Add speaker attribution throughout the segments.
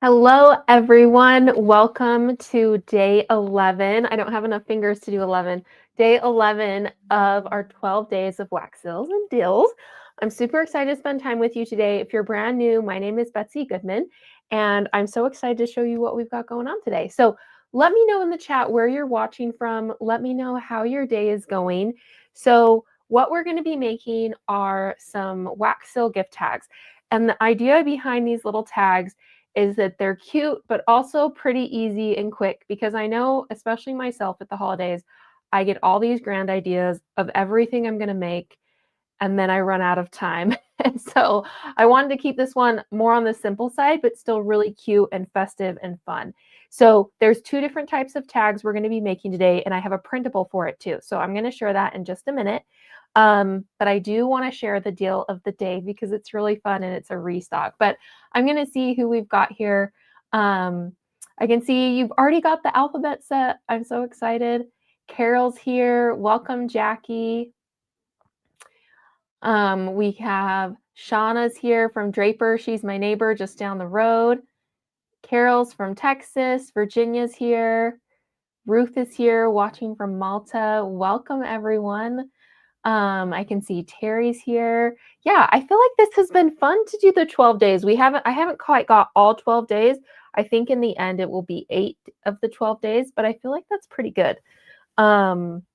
Speaker 1: Hello, everyone. Welcome to day 11. I don't have enough fingers to do 11. Day 11 of our 12 days of wax seals and deals. I'm super excited to spend time with you today. If you're brand new, my name is Betsy Goodman, and I'm so excited to show you what we've got going on today. So let me know in the chat where you're watching from. Let me know how your day is going. So what we're going to be making are some wax seal gift tags. And the idea behind these little tags is that they're cute, but also pretty easy and quick, because I know, especially myself at the holidays, I get all these grand ideas of everything I'm going to make, and then I run out of time. And so I wanted to keep this one more on the simple side, but still really cute and festive and fun. So there's two different types of tags we're going to be making today, and I have a printable for it too. So I'm going to share that in just a minute. But I do want to share the deal of the day because it's really fun and it's a restock. But I'm going to see who we've got here. I can see you've already got the alphabet set. I'm so excited. Carol's here. Welcome, Jackie. We have Shauna's here from Draper. She's my neighbor just down the road. Carol's from Texas. Virginia's here. Ruth is here watching from Malta. Welcome, everyone. I can see Terry's here. Yeah, I feel like this has been fun to do the 12 days. I haven't quite got all 12 days. I think in the end it will be 8 of the 12 days, but I feel like that's pretty good.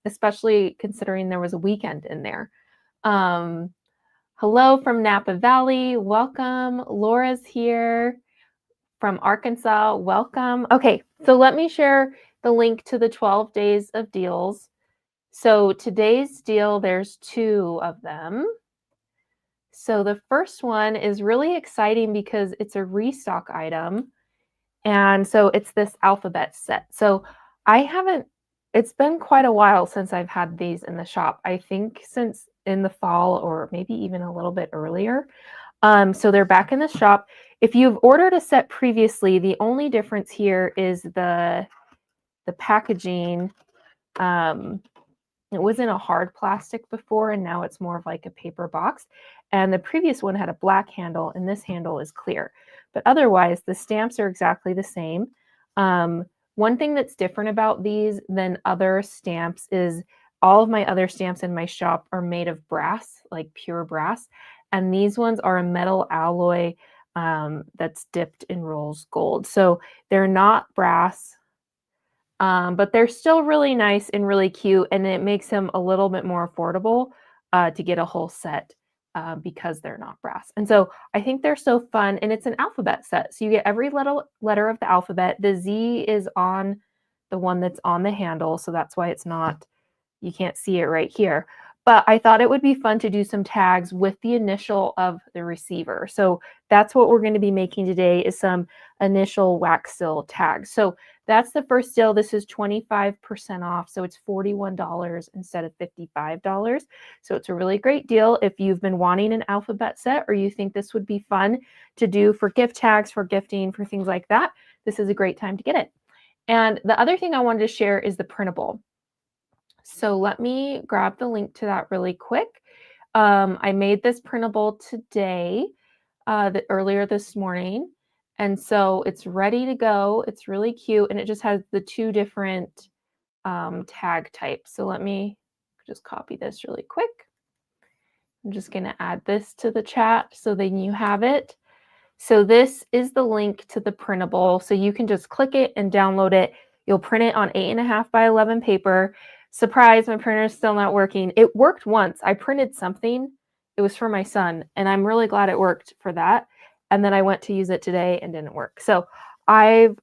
Speaker 1: Especially considering there was a weekend in there. Hello from Napa Valley. Welcome. Laura's here from Arkansas. Welcome. Okay, so let me share the link to the 12 days of deals. So today's deal, there's 2 of them. So the first one is really exciting because it's a restock item. And so it's this alphabet set. So it's been quite a while since I've had these in the shop. I think since in the fall or maybe even a little bit earlier. So they're back in the shop. If you've ordered a set previously, the only difference here is the packaging. It was in a hard plastic before, and now it's more of like a paper box. And the previous one had a black handle, and this handle is clear. But otherwise, the stamps are exactly the same. One thing that's different about these than other stamps is all of my other stamps in my shop are made of brass, like pure brass. And these ones are a metal alloy that's dipped in rose gold. So they're not brass. But they're still really nice and really cute, and it makes them a little bit more affordable to get a whole set because they're not brass. And so I think they're so fun, and it's an alphabet set. So you get every little letter of the alphabet. The Z is on the one that's on the handle, so that's why you can't see it right here. But I thought it would be fun to do some tags with the initial of the receiver. So that's what we're going to be making today, is some initial wax seal tags. So that's the first deal. This is 25% off. So it's $41 instead of $55. So it's a really great deal. If you've been wanting an alphabet set, or you think this would be fun to do for gift tags, for gifting, for things like that, this is a great time to get it. And the other thing I wanted to share is the printable. So let me grab the link to that really quick. I made this printable today, earlier this morning. And so it's ready to go. It's really cute. And it just has the 2 different tag types. So let me just copy this really quick. I'm just going to add this to the chat so then you have it. So this is the link to the printable. So you can just click it and download it. You'll print it on 8.5 by 11 paper. Surprise, my printer is still not working. It worked once. I printed something. It was for my son, and I'm really glad it worked for that. And then I went to use it today and didn't work. So I've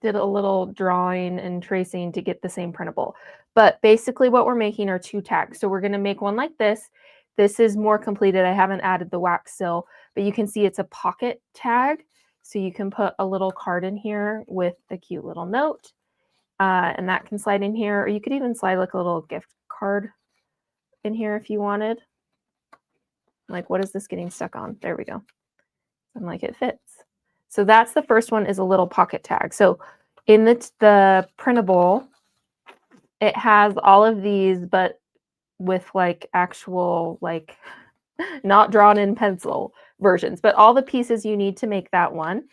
Speaker 1: did a little drawing and tracing to get the same printable. But basically what we're making are 2 tags. So we're going to make one like this. This is more completed. I haven't added the wax seal, but you can see it's a pocket tag. So you can put a little card in here with a cute little note. And that can slide in here, or you could even slide like a little gift card in here if you wanted. Like, what is this getting stuck on? There we go. And like it fits. So that's the first one, is a little pocket tag. So in the printable, it has all of these, but with like actual, like not drawn in pencil, versions, but all the pieces you need to make that one.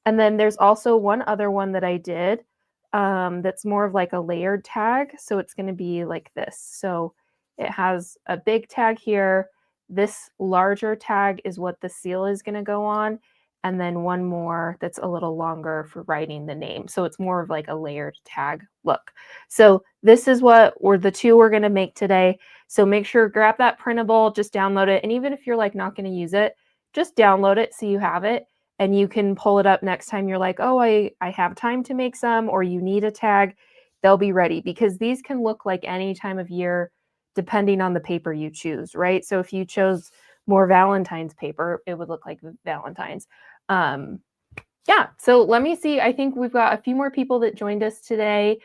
Speaker 1: And then there's also one other one that I did that's more of like a layered tag. So it's going to be like this. So it has a big tag here. This larger tag is what the seal is going to go on. And then one more that's a little longer for writing the name. So it's more of like a layered tag look. So this is what the two we're going to make today. So make sure, grab that printable, just download it. And even if you're like not going to use it, just download it so you have it. And you can pull it up next time you're like, oh, I have time to make some, or you need a tag. They'll be ready, because these can look like any time of year depending on the paper you choose, right? So if you chose more Valentine's paper, it would look like Valentine's. Yeah, so let me see. I think we've got a few more people that joined us today.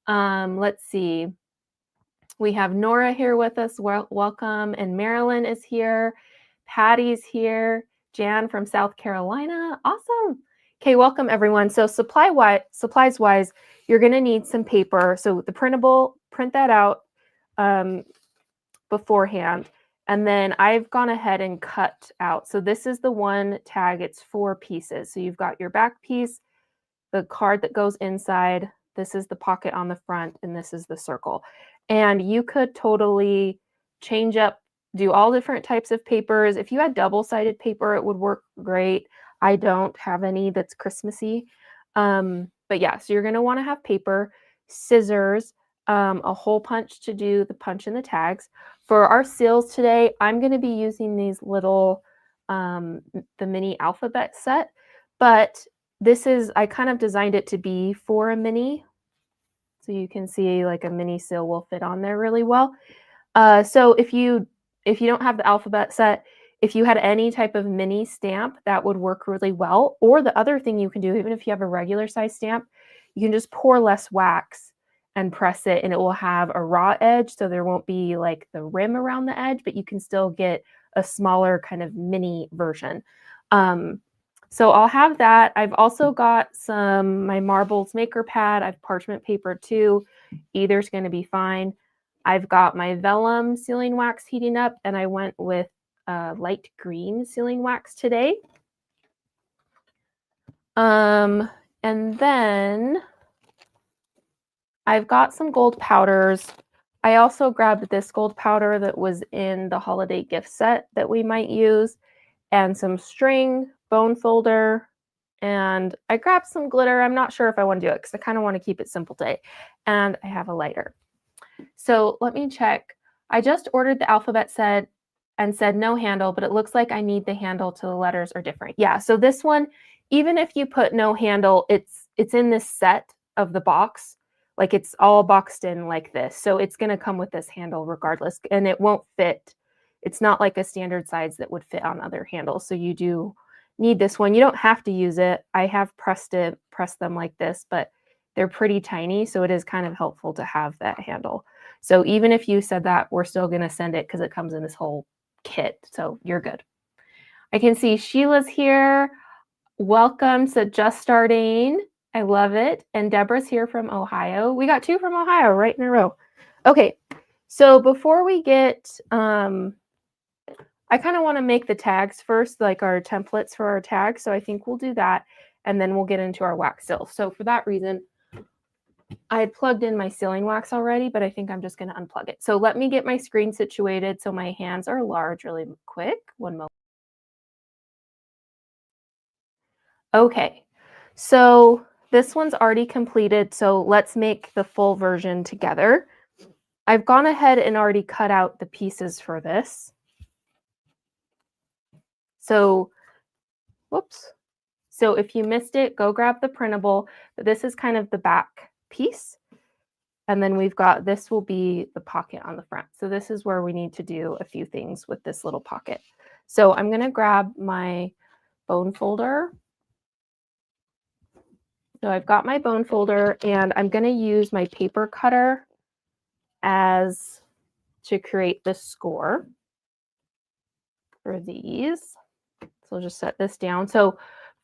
Speaker 1: Let's see. We have Nora here with us. Welcome. And Marilyn is here. Patty's here. Jan from South Carolina. Awesome. Okay, welcome everyone. So supplies-wise, you're going to need some paper. So the printable, print that out beforehand. And then I've gone ahead and cut out. So this is the one tag. It's 4 pieces. So you've got your back piece, the card that goes inside. This is the pocket on the front, and this is the circle. And you could totally change up, do all different types of papers. If you had double-sided paper, it would work great. I don't have any that's Christmassy. But yeah, so you're going to want to have paper, scissors, a hole punch to do the punch in the tags. For our seals today, I'm going to be using these little, the mini alphabet set, but this is, I kind of designed it to be for a mini. So you can see like a mini seal will fit on there really well. So if you don't have the alphabet set, if you had any type of mini stamp, that would work really well. Or the other thing you can do, even if you have a regular size stamp, you can just pour less wax and press it, and it will have a raw edge. So there won't be like the rim around the edge, but you can still get a smaller kind of mini version. So I'll have that. I've also got my marbles maker pad. I've parchment paper too. Either's going to be fine. I've got my vellum sealing wax heating up, and I went with light green sealing wax today. And then I've got some gold powders. I also grabbed this gold powder that was in the holiday gift set that we might use, and some string, bone folder, and I grabbed some glitter. I'm not sure if I want to do it because I kind of want to keep it simple today. And I have a lighter. So let me check. I just ordered the alphabet set and said no handle, but it looks like I need the handle to the letters are different. Yeah, so this one, even if you put no handle, it's in this set of the box. Like it's all boxed in like this. So it's going to come with this handle regardless, and it won't fit. It's not like a standard size that would fit on other handles. So you do need this one. You don't have to use it. I have pressed them like this, but they're pretty tiny. So it is kind of helpful to have that handle. So even if you said that, we're still going to send it because it comes in this whole kit. So you're good. I can see Sheila's here. Welcome to Just Starting. I love it. And Deborah's here from Ohio. We got 2 from Ohio right in a row. Okay. So before we get, I kind of want to make the tags first, like our templates for our tags. So I think we'll do that, and then we'll get into our wax seal. So for that reason, I had plugged in my sealing wax already, but I think I'm just going to unplug it. So let me get my screen situated so my hands are large really quick. One moment. Okay, so this one's already completed. So let's make the full version together. I've gone ahead and already cut out the pieces for this. So, whoops. So if you missed it, go grab the printable. But this is kind of the back piece. And then we've got, this will be the pocket on the front. So this is where we need to do a few things with this little pocket. So I'm going to grab my bone folder. So I've got my bone folder, and I'm going to use my paper cutter to create the score for these. So I'll just set this down. So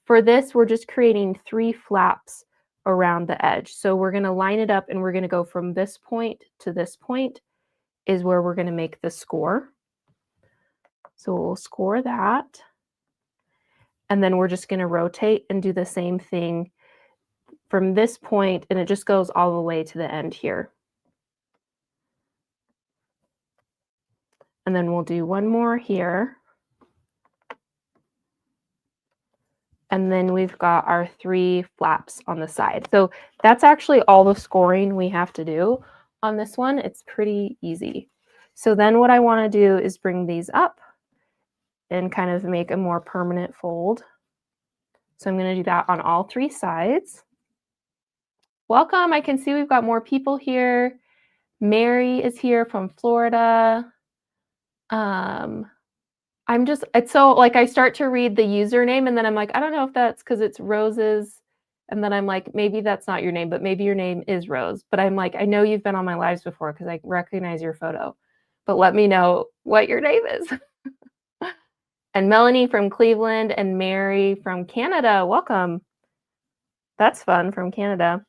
Speaker 1: for this, we're just creating 3 flaps around the edge. So we're going to line it up, and we're going to go from this point to this point is where we're going to make the score. So we'll score that. And then we're just going to rotate and do the same thing from this point, and it just goes all the way to the end here. And then we'll do one more here. And then we've got our 3 flaps on the side. So that's actually all the scoring we have to do on this one. It's pretty easy. So then what I want to do is bring these up and kind of make a more permanent fold. So I'm going to do that on all 3 sides. Welcome. I can see we've got more people here. Mary is here from Florida. It's so like I start to read the username and then I'm like, I don't know if that's because it's Rose's. And then I'm like, maybe that's not your name, but maybe your name is Rose. But I'm like, I know you've been on my lives before because I recognize your photo. But let me know what your name is. And Melanie from Cleveland and Mary from Canada. Welcome. That's fun, from Canada.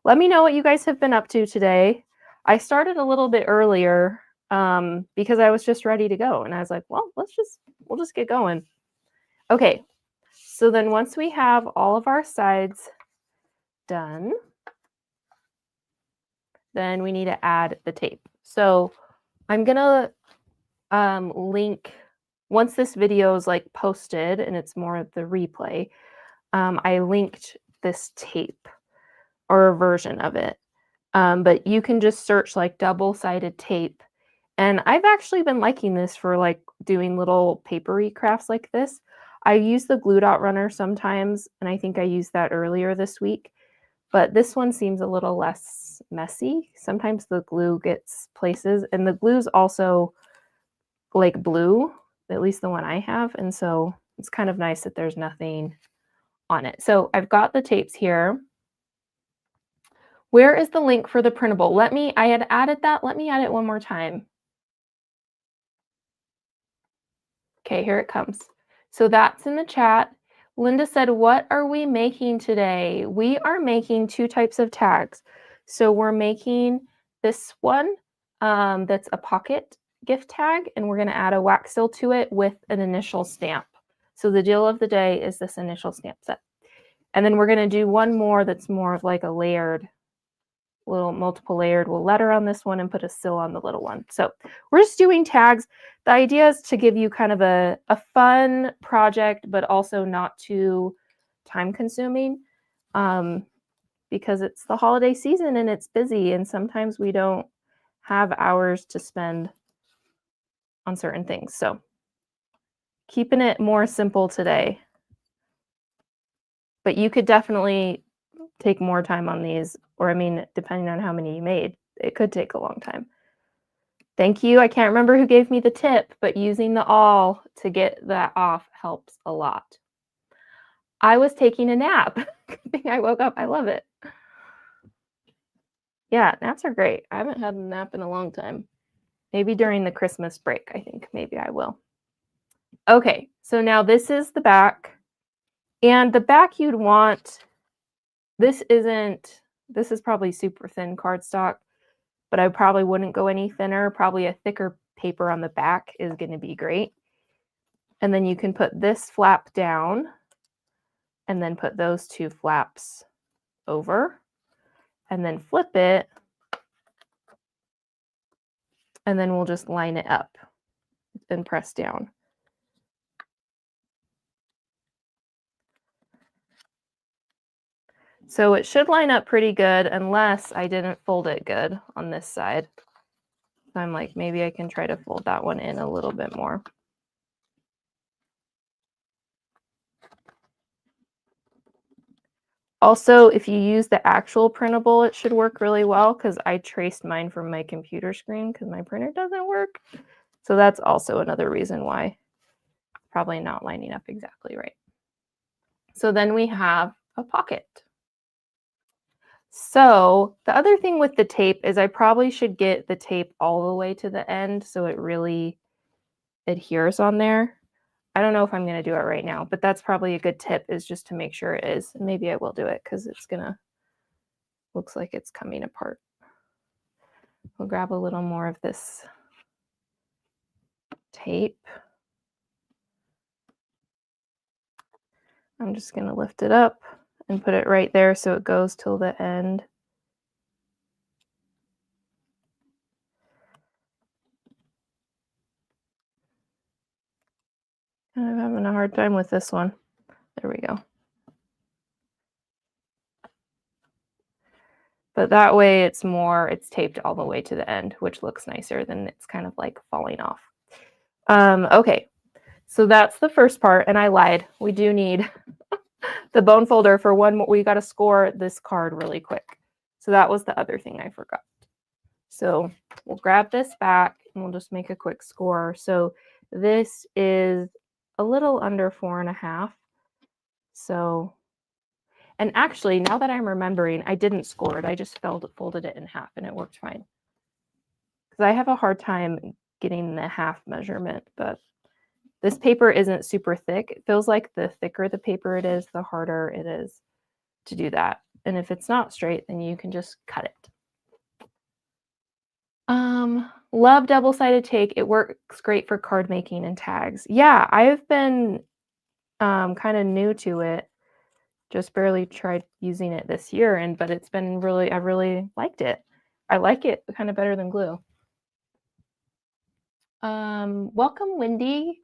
Speaker 1: Let me know what you guys have been up to today. I started a little bit earlier because I was just ready to go. And I was like, well, we'll just get going. Okay, so then once we have all of our sides done, then we need to add the tape. So I'm gonna link, once this video is like posted and it's more of the replay, I linked this tape or a version of it. But you can just search like double-sided tape. And I've actually been liking this for like doing little papery crafts like this. I use the glue dot runner sometimes, and I think I used that earlier this week. But this one seems a little less messy. Sometimes the glue gets places, and the glue's also like blue, at least the one I have. And so it's kind of nice that there's nothing on it. So I've got the tapes here. Where is the link for the printable? I had added that. Let me add it one more time. Okay, here it comes. So that's in the chat. Linda said, what are we making today? We are making 2 types of tags. So we're making this one that's a pocket gift tag, and we're going to add a wax seal to it with an initial stamp. So the deal of the day is this initial stamp set. And then we're going to do one more that's more of like a layered, little multiple layered. We'll letter on this one and put a seal on the little one. So we're just doing tags. The idea is to give you kind of a fun project, but also not too time consuming because it's the holiday season and it's busy, and sometimes we don't have hours to spend on certain things. So keeping it more simple today. But you could definitely take more time on these, or I mean, depending on how many you made, it could take a long time. Thank you. I can't remember who gave me the tip, but using the awl to get that off helps a lot. I was taking a nap. Good thing I woke up. I love it. Yeah, naps are great. I haven't had a nap in a long time. Maybe during the Christmas break, I think maybe I will. Okay, so now this is the back. And the back you'd want, this is probably super thin cardstock, but I probably wouldn't go any thinner. Probably a thicker paper on the back is going to be great. And then you can put this flap down and then put those 2 flaps over and then flip it. And then we'll just line it up and press down. So it should line up pretty good unless I didn't fold it good on this side. So I'm like, maybe I can try to fold that one in a little bit more. Also, if you use the actual printable, it should work really well because I traced mine from my computer screen because my printer doesn't work. So that's also another reason why it's probably not lining up exactly right. So then we have a pocket. So the other thing with the tape is I probably should get the tape all the way to the end so it really adheres on there. I don't know if I'm going to do it right now, but that's probably a good tip, is just to make sure it is. Maybe I will do it because it's going to, looks like it's coming apart. We'll grab a little more of this tape. I'm just going to lift it up and put it right there so it goes till the end. I'm having a hard time with this one. There we go. But that way it's taped all the way to the end, which looks nicer than it's kind of like falling off. Okay, so that's the first part, and I lied. We do need the bone folder for one more. We got to score this card really quick. So that was the other thing I forgot. So we'll grab this back and we'll just make a quick score. So this is a little under 4.5. So, and actually, now that I'm remembering, I didn't score it. I just folded it in half and it worked fine. Because I have a hard time getting the half measurement, but this paper isn't super thick. It feels like the thicker the paper it is, the harder it is to do that. And if it's not straight, then you can just cut it. Love double-sided tape. It works great for card making and tags. Yeah, I've been kind of new to it. Just barely tried using it this year, but it's been I really liked it. I like it kind of better than glue. Welcome, Wendy.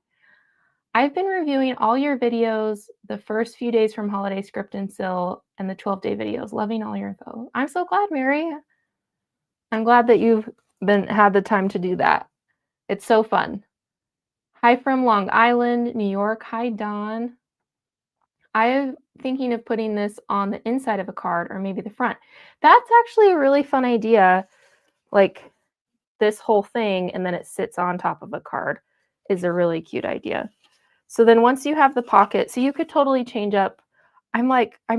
Speaker 1: I've been reviewing all your videos the first few days from Holiday Script and Sill and the 12-day videos. Loving all your info. I'm so glad, Mary. I'm glad that you've had the time to do that. It's so fun. Hi from Long Island, New York. Hi, Dawn. I'm thinking of putting this on the inside of a card or maybe the front. That's actually a really fun idea. Like this whole thing and then it sits on top of a card is a really cute idea. So then once you have the pocket, so you could totally change up. I'm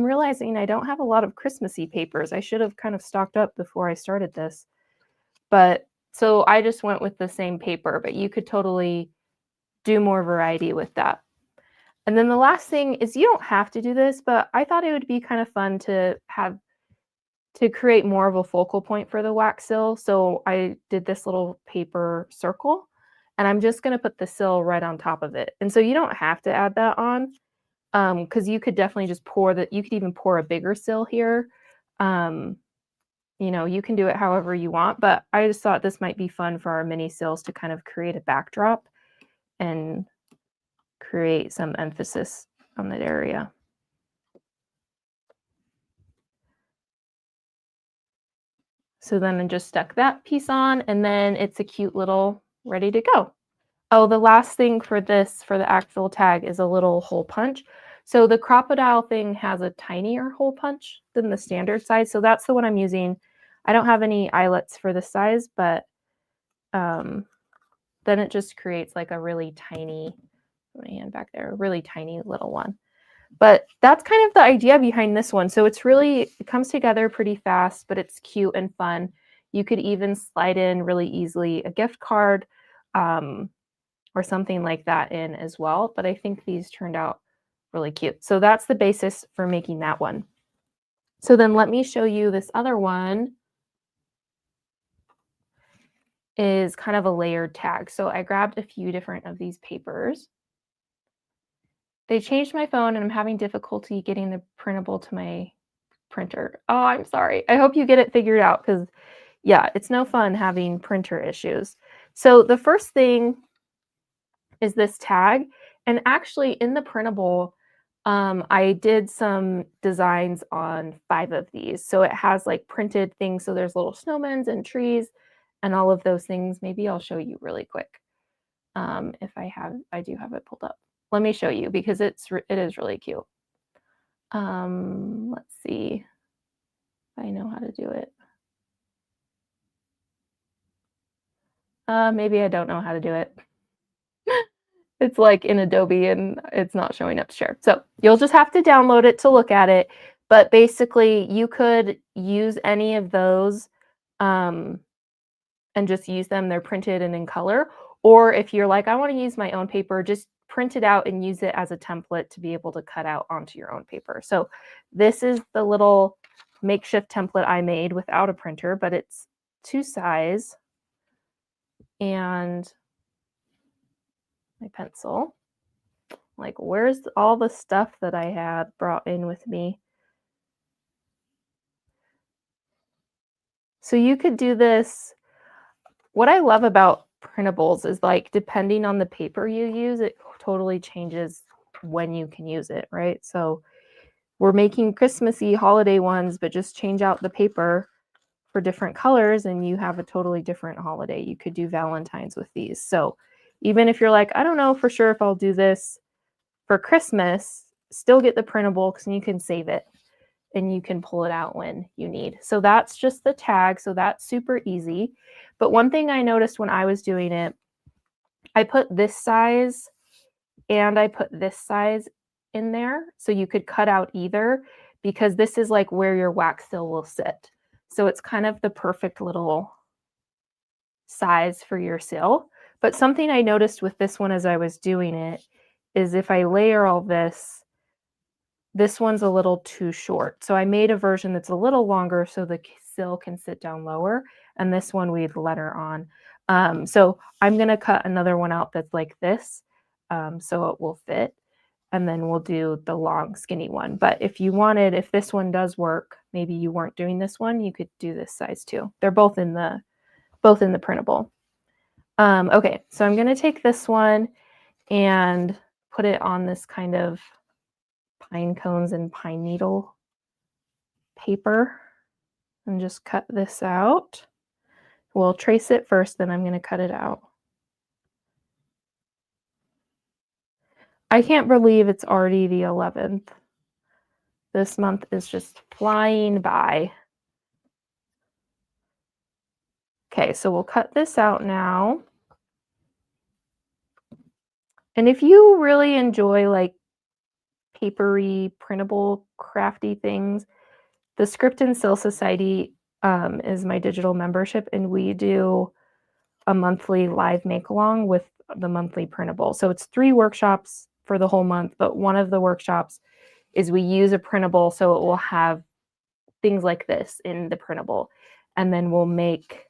Speaker 1: realizing I don't have a lot of Christmassy papers. I should have kind of stocked up before I started this. But so I just went with the same paper, but you could totally do more variety with that. And then the last thing is you don't have to do this, but I thought it would be kind of fun to create more of a focal point for the wax sill. So I did this little paper circle and I'm just going to put the sill right on top of it. And so you don't have to add that on because you could definitely just you could even pour a bigger sill here. You know, you can do it however you want, but I just thought this might be fun for our mini sills to kind of create a backdrop and create some emphasis on that area. So then I just stuck that piece on and then it's a cute little ready to go. Oh, the last thing for the actual tag is a little hole punch. So the crocodile thing has a tinier hole punch than the standard size. So that's the one I'm using. I don't have any eyelets for this size, but then it just creates like a really tiny, put my hand back there, a really tiny little one. But that's kind of the idea behind this one. So it comes together pretty fast, but it's cute and fun. You could even slide in really easily a gift card or something like that in as well. But I think these turned out really cute. So that's the basis for making that one. So then let me show you this other one is kind of a layered tag. So I grabbed a few different of these papers. They changed my phone and I'm having difficulty getting the printable to my printer. Oh, I'm sorry. I hope you get it figured out because yeah, it's no fun having printer issues. So the first thing is this tag. And actually in the printable, I did some designs on 5 of these. So it has like printed things. So there's little snowmen and trees and all of those things. Maybe I'll show you really quick. If I do have it pulled up. Let me show you because it is really cute. Let's see if I know how to do it. Maybe I don't know how to do it. It's like in Adobe and it's not showing up to share. So you'll just have to download it to look at it. But basically you could use any of those and just use them. They're printed and in color. Or if you're like, I want to use my own paper, just print it out and use it as a template to be able to cut out onto your own paper. So this is the little makeshift template I made without a printer, but it's 2 size and my pencil. Like, where's all the stuff that I had brought in with me? So you could do this. What I love about printables is, like, depending on the paper you use, it totally changes when you can use it, right? So we're making Christmassy holiday ones, but just change out the paper for different colors and you have a totally different holiday. You could do Valentine's with these. So even if you're like, I don't know for sure if I'll do this for Christmas, still get the printable because you can save it and you can pull it out when you need. So that's just the tag. So that's super easy. But one thing I noticed when I was doing it, I put this size and I put this size in there. So you could cut out either because this is like where your wax seal will sit. So it's kind of the perfect little size for your seal. But something I noticed with this one as I was doing it is if I layer all this, this one's a little too short. So I made a version that's a little longer so the seal can sit down lower. And this one we'd letter on. So I'm going to cut another one out that's like this so it will fit. And then we'll do the long skinny one. But if you wanted, if this one does work, maybe you weren't doing this one, you could do this size too. They're both in the printable. Okay, so I'm going to take this one and put it on this kind of pine cones and pine needle paper and just cut this out. We'll trace it first, then I'm going to cut it out. I can't believe it's already the 11th. This month is just flying by. Okay, so we'll cut this out now. And if you really enjoy like papery, printable, crafty things, the Script and Seal Society is my digital membership, and we do a monthly live make-along with the monthly printable. So it's 3 workshops for the whole month, but one of the workshops is we use a printable so it will have things like this in the printable, and then we'll make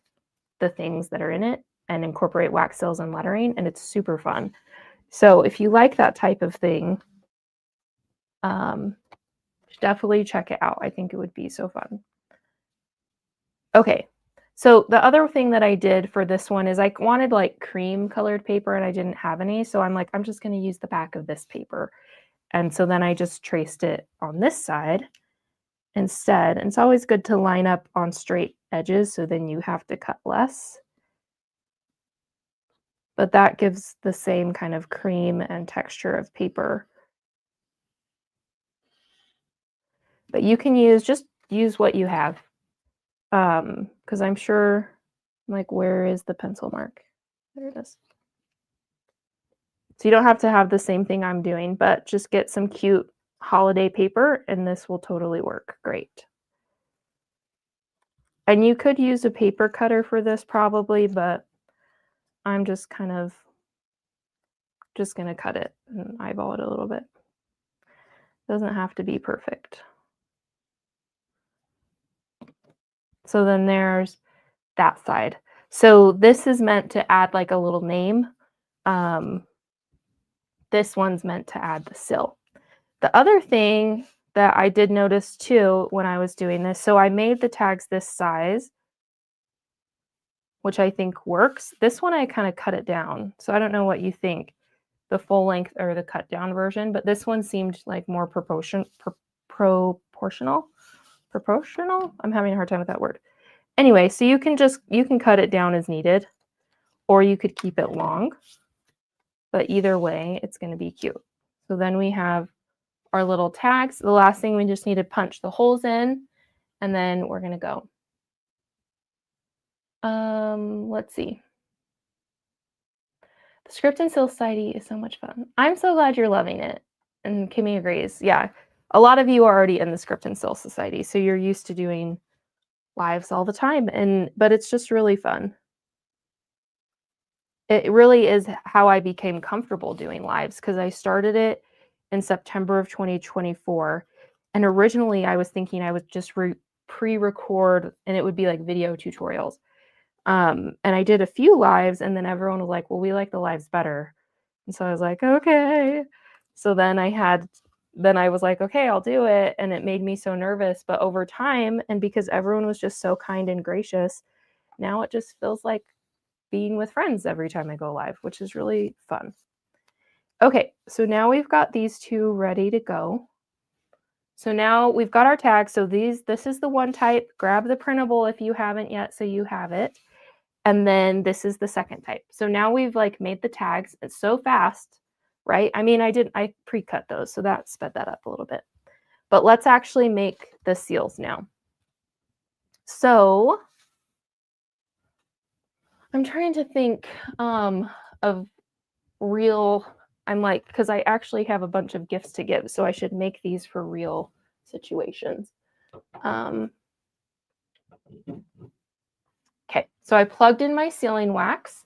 Speaker 1: the things that are in it and incorporate wax seals and lettering, and it's super fun. So if you like that type of thing, definitely check it out. I think it would be so fun. Okay, so the other thing that I did for this one is I wanted like cream colored paper and I didn't have any. So I'm like, I'm just going to use the back of this paper. And so then I just traced it on this side instead. And it's always good to line up on straight edges, so then you have to cut less. But that gives the same kind of cream and texture of paper. But you can just use what you have. Because I'm sure, like, where is the pencil mark? There it is. So you don't have to have the same thing I'm doing, but just get some cute holiday paper and this will totally work great. And you could use a paper cutter for this probably, but I'm just kind of just going to cut it and eyeball it a little bit. Doesn't have to be perfect. So then there's that side. So this is meant to add like a little name. This one's meant to add the seal. The other thing that I did notice too when I was doing this, so I made the tags this size, which I think works. This one I kind of cut it down. So I don't know what you think, the full length or the cut down version, but this one seemed like more proportional. I'm having a hard time with that word. Anyway, so you can cut it down as needed, or you could keep it long, but either way, it's going to be cute. So then we have our little tags. The last thing, we just need to punch the holes in, and then we're going to go. Let's see. The Script and Seal Society is so much fun. I'm so glad you're loving it. And Kimmy agrees. Yeah, a lot of you are already in the Script and Seal Society, so you're used to doing lives all the time, but it's just really fun. It really is how I became comfortable doing lives, because I started it in September of 2024. And originally I was thinking I would just pre-record and it would be like video tutorials. And I did a few lives and then everyone was like, well, we like the lives better. And so I was like, okay. So then I was like, okay, I'll do it. And it made me so nervous. But over time, and because everyone was just so kind and gracious, now it just feels like being with friends every time I go live, which is really fun. Okay, so now we've got these two ready to go. So now we've got our tags. So this is the one type. Grab the printable if you haven't yet, so you have it. And then this is the second type. So now we've like made the tags. It's so fast, right? I mean, I pre-cut those, so that sped that up a little bit. But let's actually make the seals now. So I'm trying to think of real, I'm like, because I actually have a bunch of gifts to give, so I should make these for real situations. Okay, so I plugged in my sealing wax.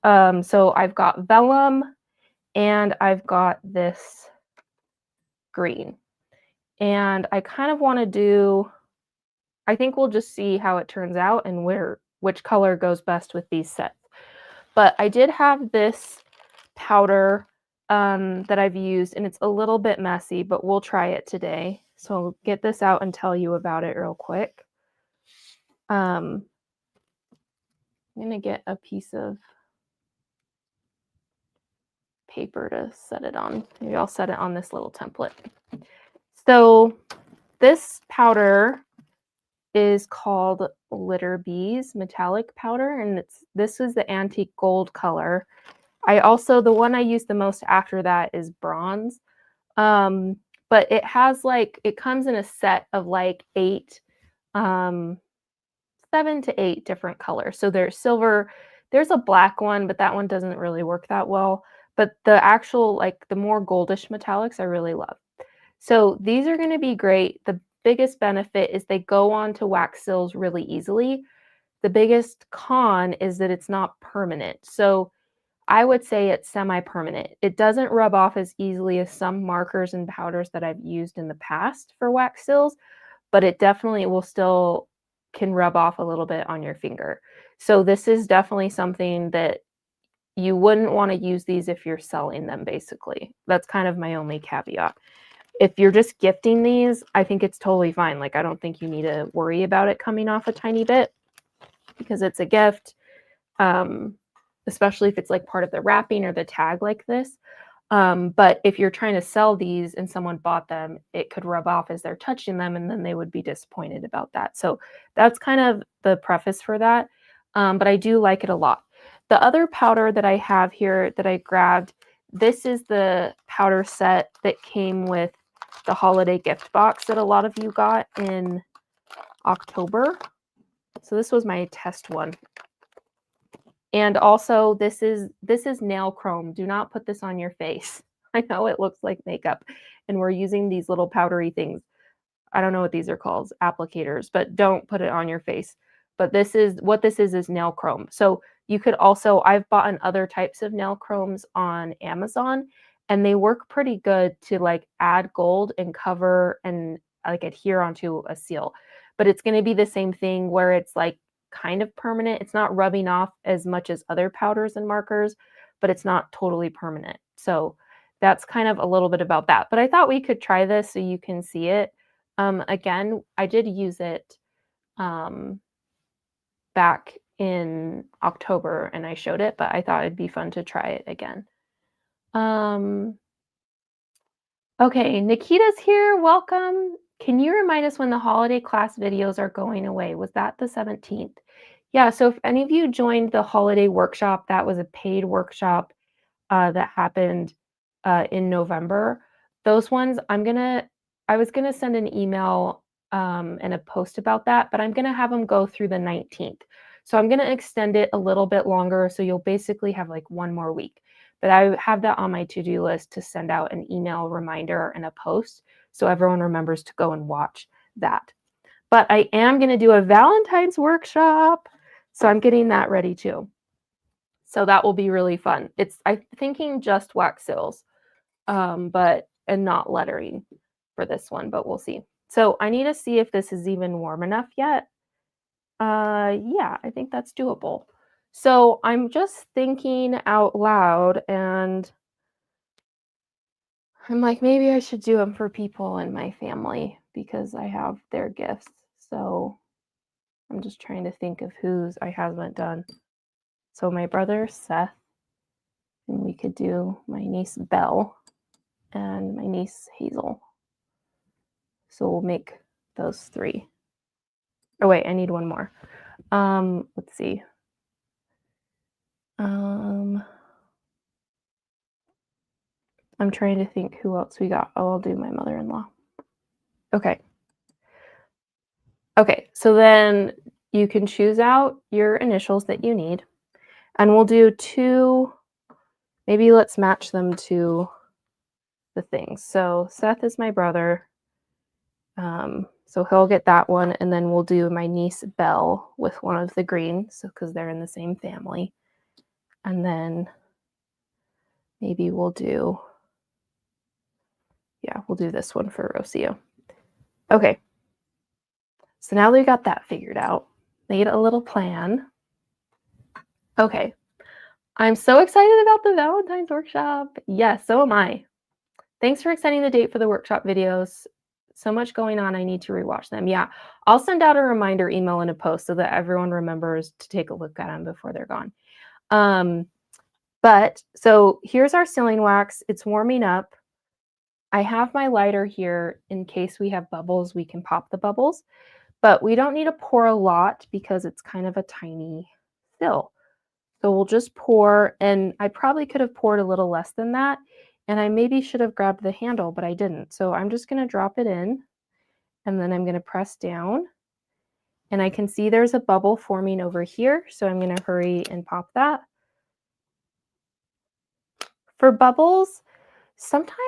Speaker 1: So I've got vellum and I've got this green. And I kind of want to do, I think we'll just see how it turns out and which color goes best with these sets. But I did have this powder that I've used, and it's a little bit messy, but we'll try it today. So I'll get this out and tell you about it real quick. I'm going to get a piece of paper to set it on. Maybe I'll set it on this little template. So this powder is called Litter Bees metallic powder, and this is the antique gold color. The one I use the most after that is bronze. But it has it comes in a set of like 7 to 8 different colors. So there's silver, there's a black one, but that one doesn't really work that well. But the actual, the more goldish metallics I really love. So these are going to be great. The biggest benefit is they go onto wax seals really easily. The biggest con is that it's not permanent. So I would say it's semi-permanent. It doesn't rub off as easily as some markers and powders that I've used in the past for wax seals, but it definitely will still can rub off a little bit on your finger. So this is definitely something that you wouldn't want to use these if you're selling them, basically. That's kind of my only caveat. If you're just gifting these, I think it's totally fine. I don't think you need to worry about it coming off a tiny bit because it's a gift, especially if it's part of the wrapping or the tag like this. But if you're trying to sell these and someone bought them, it could rub off as they're touching them and then they would be disappointed about that. So that's kind of the preface for that. But I do like it a lot. The other powder that I have here that I grabbed, this is the powder set that came with the holiday gift box that a lot of you got in October. So this was my test one. And also this is nail chrome. Do not put this on your face. I know it looks like makeup and we're using these little powdery things. I don't know what these are called, applicators, but don't put it on your face. But this is nail chrome. So you could also, I've bought other types of nail chromes on Amazon and they work pretty good to add gold and cover and adhere onto a seal. But it's going to be the same thing where it's kind of permanent. It's not rubbing off as much as other powders and markers, but it's not totally permanent. So that's kind of a little bit about that. But I thought we could try this so you can see it. Again, I did use it back in October and I showed it, but I thought it'd be fun to try it again. Okay, Nikita's here. Welcome. Can you remind us when the holiday class videos are going away? Was that the 17th? Yeah, so if any of you joined the holiday workshop, that was a paid workshop that happened in November. Those ones, I was gonna send an email and a post about that, but I'm gonna have them go through the 19th. So I'm gonna extend it a little bit longer, so you'll basically have one more week. But I have that on my to-do list to send out an email reminder and a post so everyone remembers to go and watch that. But I am going to do a Valentine's workshop, so I'm getting that ready too. So that will be really fun. I'm thinking just wax seals, and not lettering for this one, but we'll see. So I need to see if this is even warm enough yet. Yeah, I think that's doable. So I'm just thinking out loud and I'm like, maybe I should do them for people in my family because I have their gifts. So I'm just trying to think of whose I haven't done. So my brother Seth, and we could do my niece Belle and my niece Hazel. So we'll make those 3. Oh wait, I need one more. Let's see. I'm trying to think who else we got. Oh, I'll do my mother-in-law. Okay. Okay, so then you can choose out your initials that you need, and we'll do 2. Maybe let's match them to the things. So Seth is my brother. So he'll get that one, and then we'll do my niece Belle with one of the green, so because they're in the same family. And then maybe we'll do this one for Rocio. Okay. So now we got that figured out. Made a little plan. Okay. I'm so excited about the Valentine's workshop. Yes, so am I. Thanks for extending the date for the workshop videos. So much going on, I need to rewatch them. Yeah, I'll send out a reminder email in a post so that everyone remembers to take a look at them before they're gone. But so here's our sealing wax. It's warming up. I have my lighter here in case we have bubbles, we can pop the bubbles, but we don't need to pour a lot because it's kind of a tiny fill. So we'll just pour, and I probably could have poured a little less than that, and I maybe should have grabbed the handle, but I didn't. So I'm just going to drop it in, and then I'm going to press down, and I can see there's a bubble forming over here, so I'm going to hurry and pop that. For bubbles, sometimes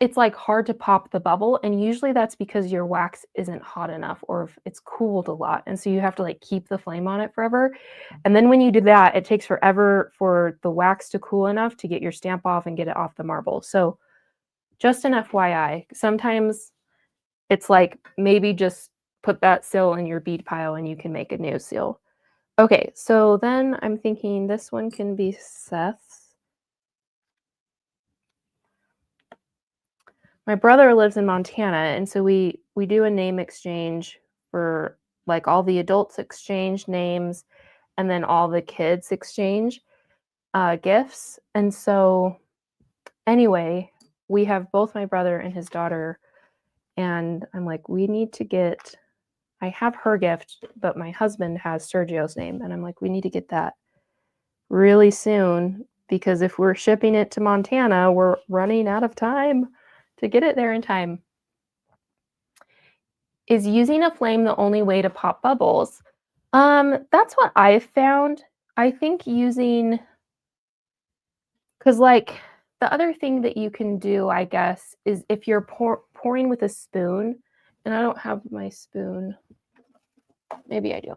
Speaker 1: it's like hard to pop the bubble, and usually that's because your wax isn't hot enough or if it's cooled a lot, and so you have to like keep the flame on it forever. And then when you do that, it takes forever for the wax to cool enough to get your stamp off and get it off the marble. So just an FYI, sometimes it's like maybe just put that seal in your bead pile and you can make a new seal. Okay, so then I'm thinking this one can be Seth's. My brother lives in Montana, and so we do a name exchange for like all the adults exchange names, and then all the kids exchange gifts. And so anyway, we have both my brother and his daughter, and I'm like, we need to get. I have her gift, but my husband has Sergio's name, and I'm like, we need to get that really soon because if we're shipping it to Montana, we're running out of time to get it there in time. Is using a flame the only way to pop bubbles? That's what I've found. I think using, because like the other thing that you can do, I guess, is if you're pouring with a spoon, and I don't have my spoon, maybe I do.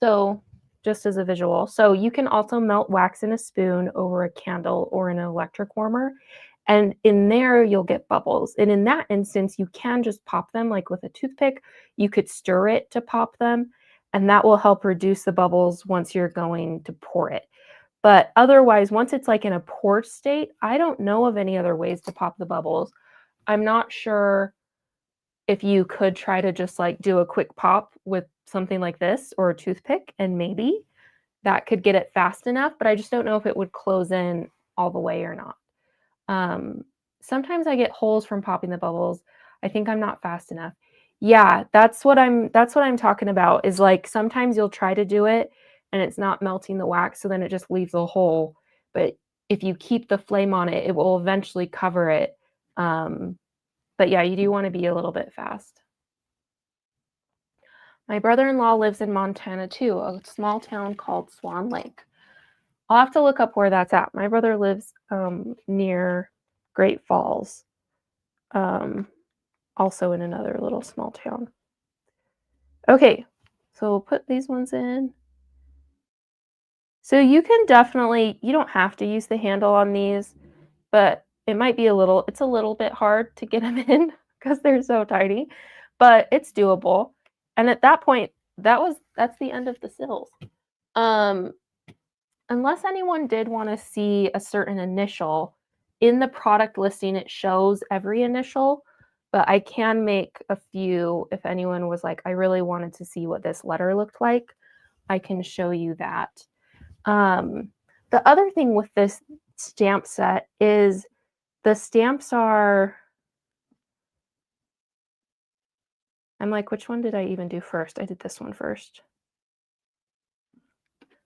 Speaker 1: So just as a visual, so you can also melt wax in a spoon over a candle or an electric warmer, and in there you'll get bubbles. And in that instance, you can just pop them like with a toothpick. You could stir it to pop them, and that will help reduce the bubbles once you're going to pour it. But otherwise, once it's like in a poured state, I don't know of any other ways to pop the bubbles. I'm not sure if you could try to just like do a quick pop with something like this or a toothpick, and maybe that could get it fast enough, but I just don't know if it would close in all the way or not. Sometimes I get holes from popping the bubbles. I think I'm not fast enough. Yeah, that's what I'm talking about, is like sometimes you'll try to do it and it's not melting the wax, so then it just leaves a hole. But if you keep the flame on it, it will eventually cover it. But yeah, you do want to be a little bit fast. My brother-in-law lives in Montana too, a small town called Swan Lake. I'll have to look up where that's at. My brother lives near Great Falls, also in another little small town. Okay, so we'll put these ones in. So you can definitely, you don't have to use the handle on these, but it might be it's a little bit hard to get them in because they're so tiny, but it's doable. And at that point, that's the end of the sills. Unless anyone did want to see a certain initial, in the product listing, it shows every initial, but I can make a few if anyone was like, I really wanted to see what this letter looked like. I can show you that. The other thing with this stamp set is the stamps are, I'm like, which one did I even do first? I did this one first.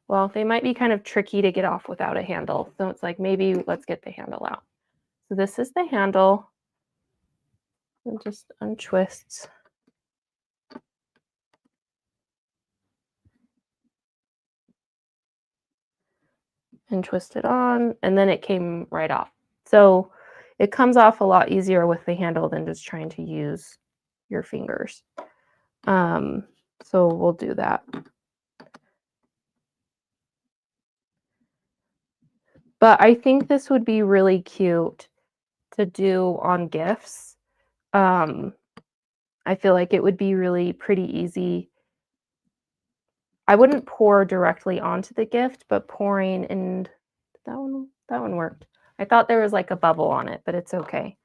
Speaker 1: Well, they might be kind of tricky to get off without a handle. So it's like, maybe let's get the handle out. So this is the handle. It just untwists. And twist it on, and then it came right off. So it comes off a lot easier with the handle than just trying to use your fingers. So we'll do that. But I think this would be really cute to do on gifts. I feel like it would be really pretty easy. I wouldn't pour directly onto the gift, but pouring, and that one worked. I thought there was like a bubble on it, but it's okay.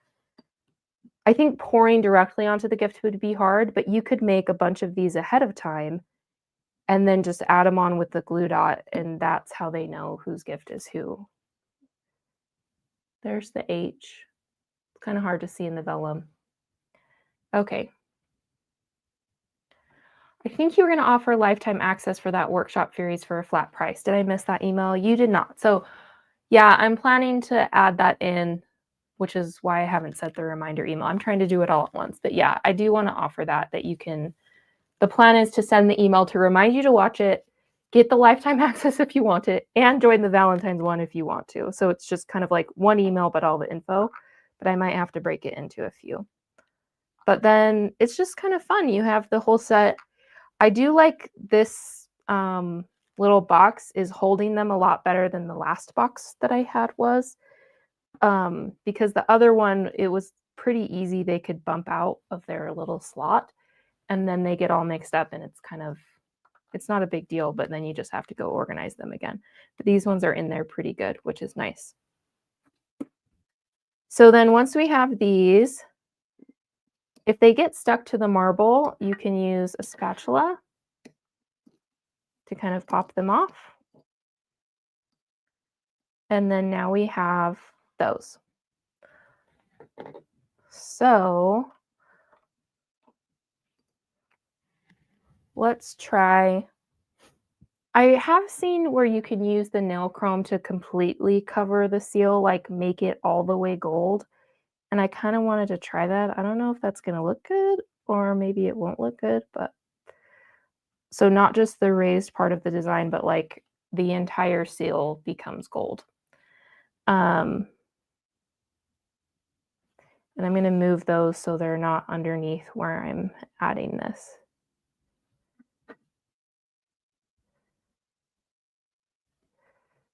Speaker 1: I think pouring directly onto the gift would be hard, but you could make a bunch of these ahead of time and then just add them on with the glue dot, and that's how they know whose gift is who. There's the H. It's kind of hard to see in the vellum. Okay. I think you were going to offer lifetime access for that workshop series for a flat price. Did I miss that email? You did not. So yeah, I'm planning to add that in, which is why I haven't set the reminder email. I'm trying to do it all at once. But yeah, I do want to offer that you can, the plan is to send the email to remind you to watch it, get the lifetime access if you want it, and join the Valentine's one if you want to. So it's just kind of like one email, but all the info. But I might have to break it into a few. But then it's just kind of fun. You have the whole set. I do like this little box is holding them a lot better than the last box that I had was. Because the other one, it was pretty easy. They could bump out of their little slot and then they get all mixed up, and it's kind of, it's not a big deal, but then you just have to go organize them again. But these ones are in there pretty good, which is nice. So then once we have these, if they get stuck to the marble, you can use a spatula to kind of pop them off. And then now we have those. So let's try. I have seen where you can use the nail chrome to completely cover the seal, like make it all the way gold. And I kind of wanted to try that. I don't know if that's going to look good or maybe it won't look good, but so not just the raised part of the design, but like the entire seal becomes gold. And I'm going to move those so they're not underneath where I'm adding this.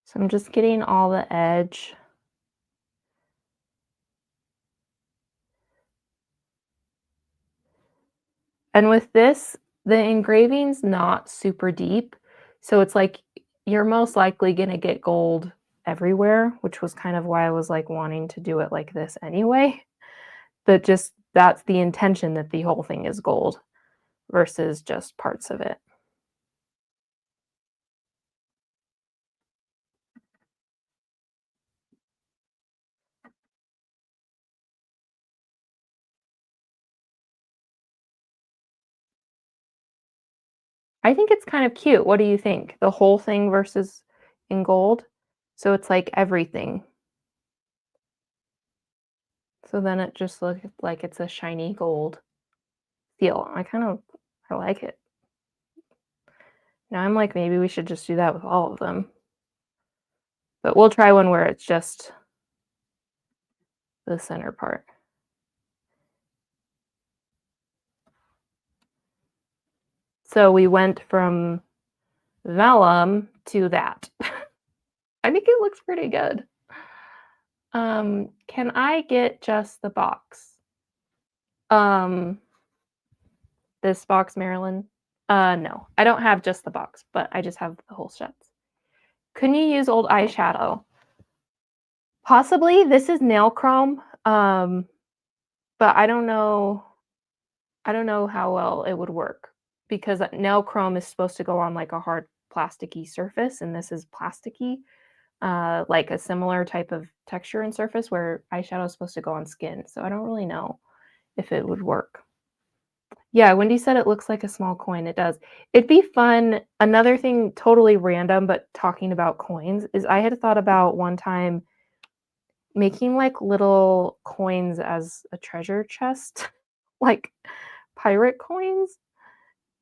Speaker 1: So I'm just getting all the edge. And with this, the engraving's not super deep. So it's like you're most likely going to get gold everywhere, which was kind of why I was like wanting to do it like this anyway. But just that's the intention, that the whole thing is gold versus just parts of it. I think it's kind of cute. What do you think? The whole thing versus in gold? So it's like everything. So then it just looks like it's a shiny gold feel. I like it. Now I'm like, maybe we should just do that with all of them. But we'll try one where it's just the center part. So we went from vellum to that. I think it looks pretty good. Can I get just the box? This box, Marilyn? No, I don't have just the box, but I just have the whole sets. Couldn't you use old eyeshadow? Possibly this is nail chrome, but I don't know how well it would work because nail chrome is supposed to go on like a hard plasticky surface, and this is plasticky, like a similar type of texture and surface where eyeshadow is supposed to go on skin. So I don't really know if it would work. Yeah, Wendy said it looks like a small coin. It does. It'd be fun. Another thing, totally random, but talking about coins, is I had thought about one time making like little coins as a treasure chest, like pirate coins.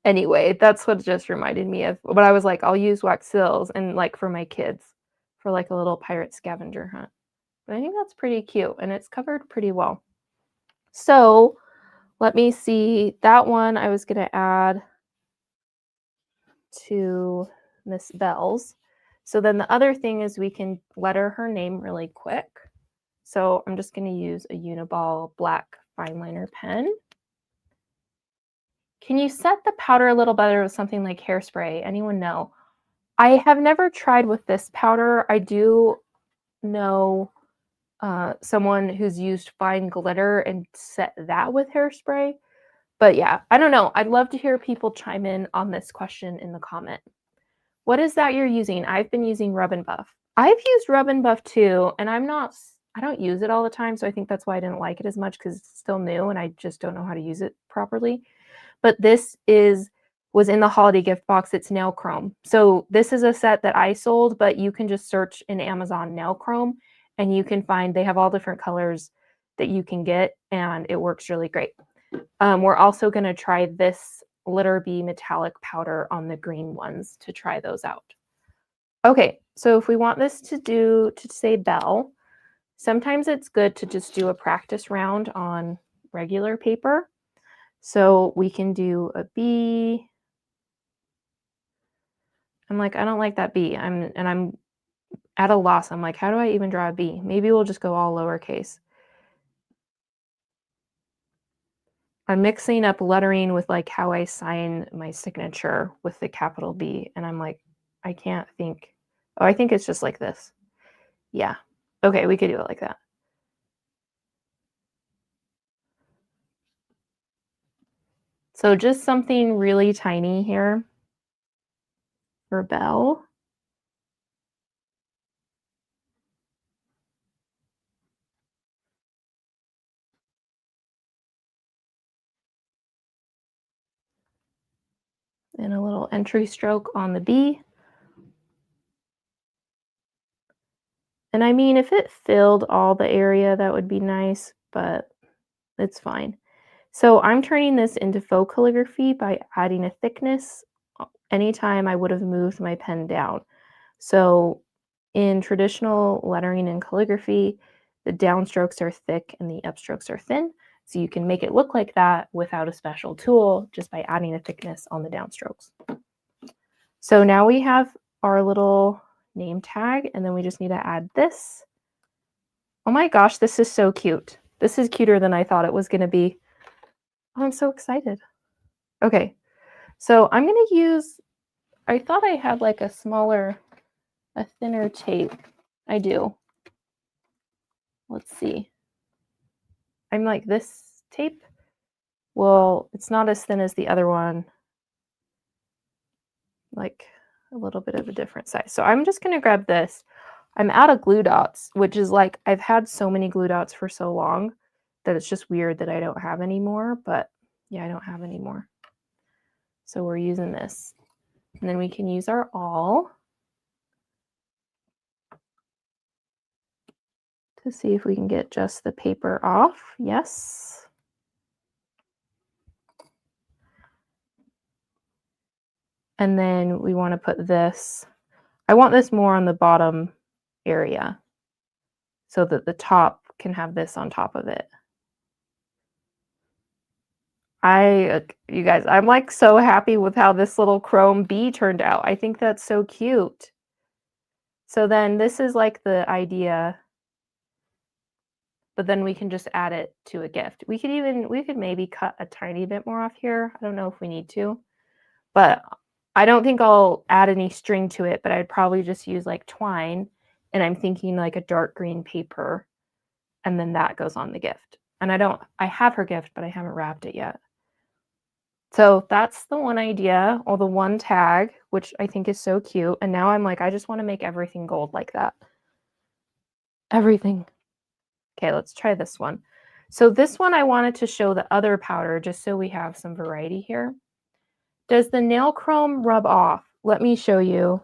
Speaker 1: Anyway, that's what it just reminded me of. But I was like, I'll use wax seals and like for my kids for like a little pirate scavenger hunt. But I think that's pretty cute and it's covered pretty well. So let me see. That one I was going to add to Miss Bell's. So then the other thing is we can letter her name really quick. So I'm just going to use a Uniball black fine liner pen. Can you set the powder a little better with something like hairspray? Anyone know? I have never tried with this powder. I do know someone who's used fine glitter and set that with hairspray. But yeah, I don't know. I'd love to hear people chime in on this question in the comment. What is that you're using? I've been using Rub and Buff. I've used Rub and Buff too, and I don't use it all the time, so I think that's why I didn't like it as much because it's still new and I just don't know how to use it properly. But this was in the holiday gift box. It's nail chrome. So this is a set that I sold, but you can just search in Amazon nail chrome and you can find they have all different colors that you can get and it works really great. We're also going to try this Litter Bee metallic powder on the green ones to try those out. Okay, so if we want this to say Belle, sometimes it's good to just do a practice round on regular paper. So we can do a bee. I'm like, I don't like that bee. I'm at a loss. I'm like, how do I even draw a bee? Maybe we'll just go all lowercase. I'm mixing up lettering with like how I sign my signature with the capital B. And I'm like, I can't think. Oh, I think it's just like this. Yeah. Okay, we could do it like that. So just something really tiny here for Belle. And a little entry stroke on the B. And I mean, if it filled all the area, that would be nice, but it's fine. So I'm turning this into faux calligraphy by adding a thickness anytime I would have moved my pen down. So in traditional lettering and calligraphy, the downstrokes are thick and the upstrokes are thin. So you can make it look like that without a special tool just by adding a thickness on the downstrokes. So now we have our little name tag, and then we just need to add this. Oh my gosh, this is so cute. This is cuter than I thought it was going to be. Oh, I'm so excited. Okay, so I'm going to use, I thought I had like a thinner tape. I do. Let's see. I'm like, this tape? Well, it's not as thin as the other one. Like a little bit of a different size. So I'm just going to grab this. I'm out of glue dots, which is like, I've had so many glue dots for so long that it's just weird that I don't have any more, but yeah, I don't have any more. So we're using this. And then we can use our awl to see if we can get just the paper off. Yes. And then we want to put this, I want this more on the bottom area so that the top can have this on top of it. You guys, I'm like so happy with how this little chrome bee turned out. I think that's so cute. So then this is like the idea, but then we can just add it to a gift. We could maybe cut a tiny bit more off here. I don't know if we need to, but I don't think I'll add any string to it, but I'd probably just use like twine and I'm thinking like a dark green paper, and then that goes on the gift. And I have her gift, but I haven't wrapped it yet. So that's the one idea, or the one tag, which I think is so cute. And now I'm like, I just want to make everything gold like that. Everything. Okay, let's try this one. So this one I wanted to show the other powder just so we have some variety here. Does the nail chrome rub off? Let me show you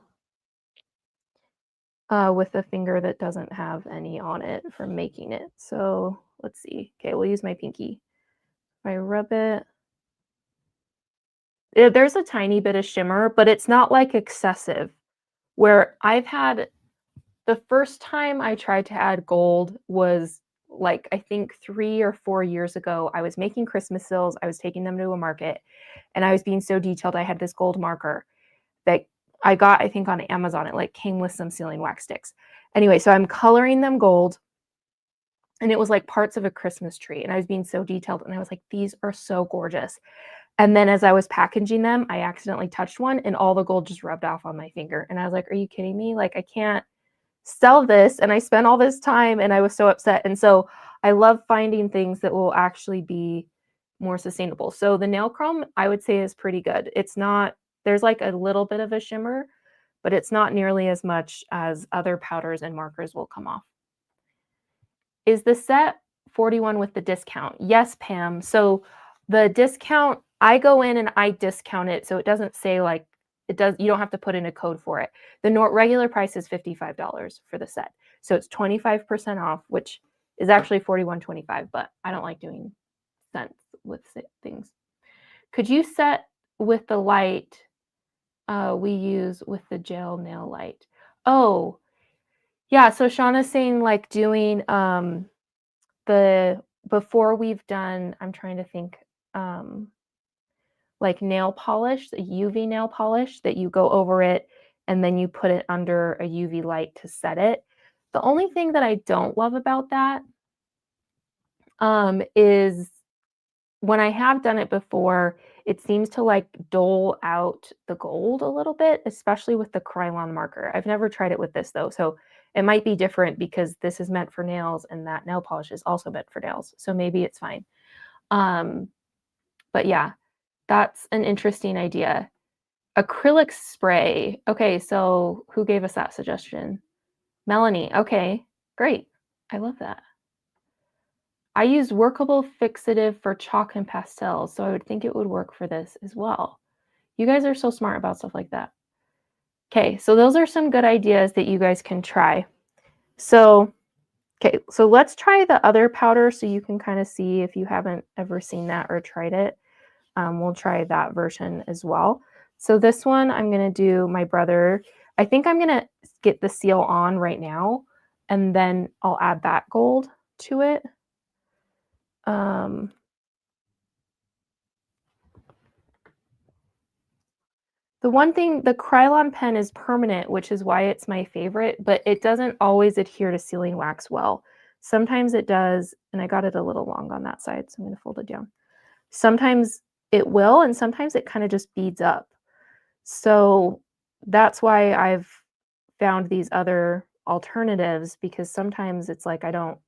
Speaker 1: with a finger that doesn't have any on it from making it. So let's see. Okay, we'll use my pinky. If I rub it, there's a tiny bit of shimmer, but it's not like excessive. Where I've had the first time I tried to add gold was like, I think 3 or 4 years ago. I was making Christmas sills. I was taking them to a market and I was being so detailed. I had this gold marker that I got, I think on Amazon. It like came with some sealing wax sticks. Anyway, so I'm coloring them gold and it was like parts of a Christmas tree. And I was being so detailed and I was like, these are so gorgeous. And then as I was packaging them, I accidentally touched one and all the gold just rubbed off on my finger. And I was like, are you kidding me? Like, I can't sell this. And I spent all this time and I was so upset. And so I love finding things that will actually be more sustainable. So the nail chrome, I would say, is pretty good. It's not, there's like a little bit of a shimmer, but it's not nearly as much as other powders and markers will come off. Is the set 41 with the discount? Yes, Pam. So the discount, I go in and I discount it. So it doesn't say like, it does, you don't have to put in a code for it. The regular price is $55 for the set. So it's 25% off, which is actually $41.25, but I don't like doing cents with things. Could you set with the light we use with the gel nail light? Oh, yeah. So Shauna's saying like doing before we've done, I'm trying to think, like nail polish, the UV nail polish that you go over it and then you put it under a UV light to set it. The only thing that I don't love about that is when I have done it before, it seems to like dole out the gold a little bit, especially with the Krylon marker. I've never tried it with this though, so it might be different because this is meant for nails and that nail polish is also meant for nails. So maybe it's fine. But yeah, that's an interesting idea. Acrylic spray. Okay, so who gave us that suggestion? Melanie. Okay, great. I love that. I use workable fixative for chalk and pastels, so I would think it would work for this as well. You guys are so smart about stuff like that. Okay, so those are some good ideas that you guys can try. So, okay, so let's try the other powder so you can kind of see if you haven't ever seen that or tried it. We'll try that version as well. So this one, I'm going to do my brother. I think I'm going to get the seal on right now, and then I'll add that gold to it. The one thing, the Krylon pen is permanent, which is why it's my favorite, but it doesn't always adhere to sealing wax well. Sometimes it does, and I got it a little long on that side, so I'm going to fold it down. Sometimes it will, and sometimes it kind of just beads up. So that's why I've found these other alternatives, because sometimes it's like I don't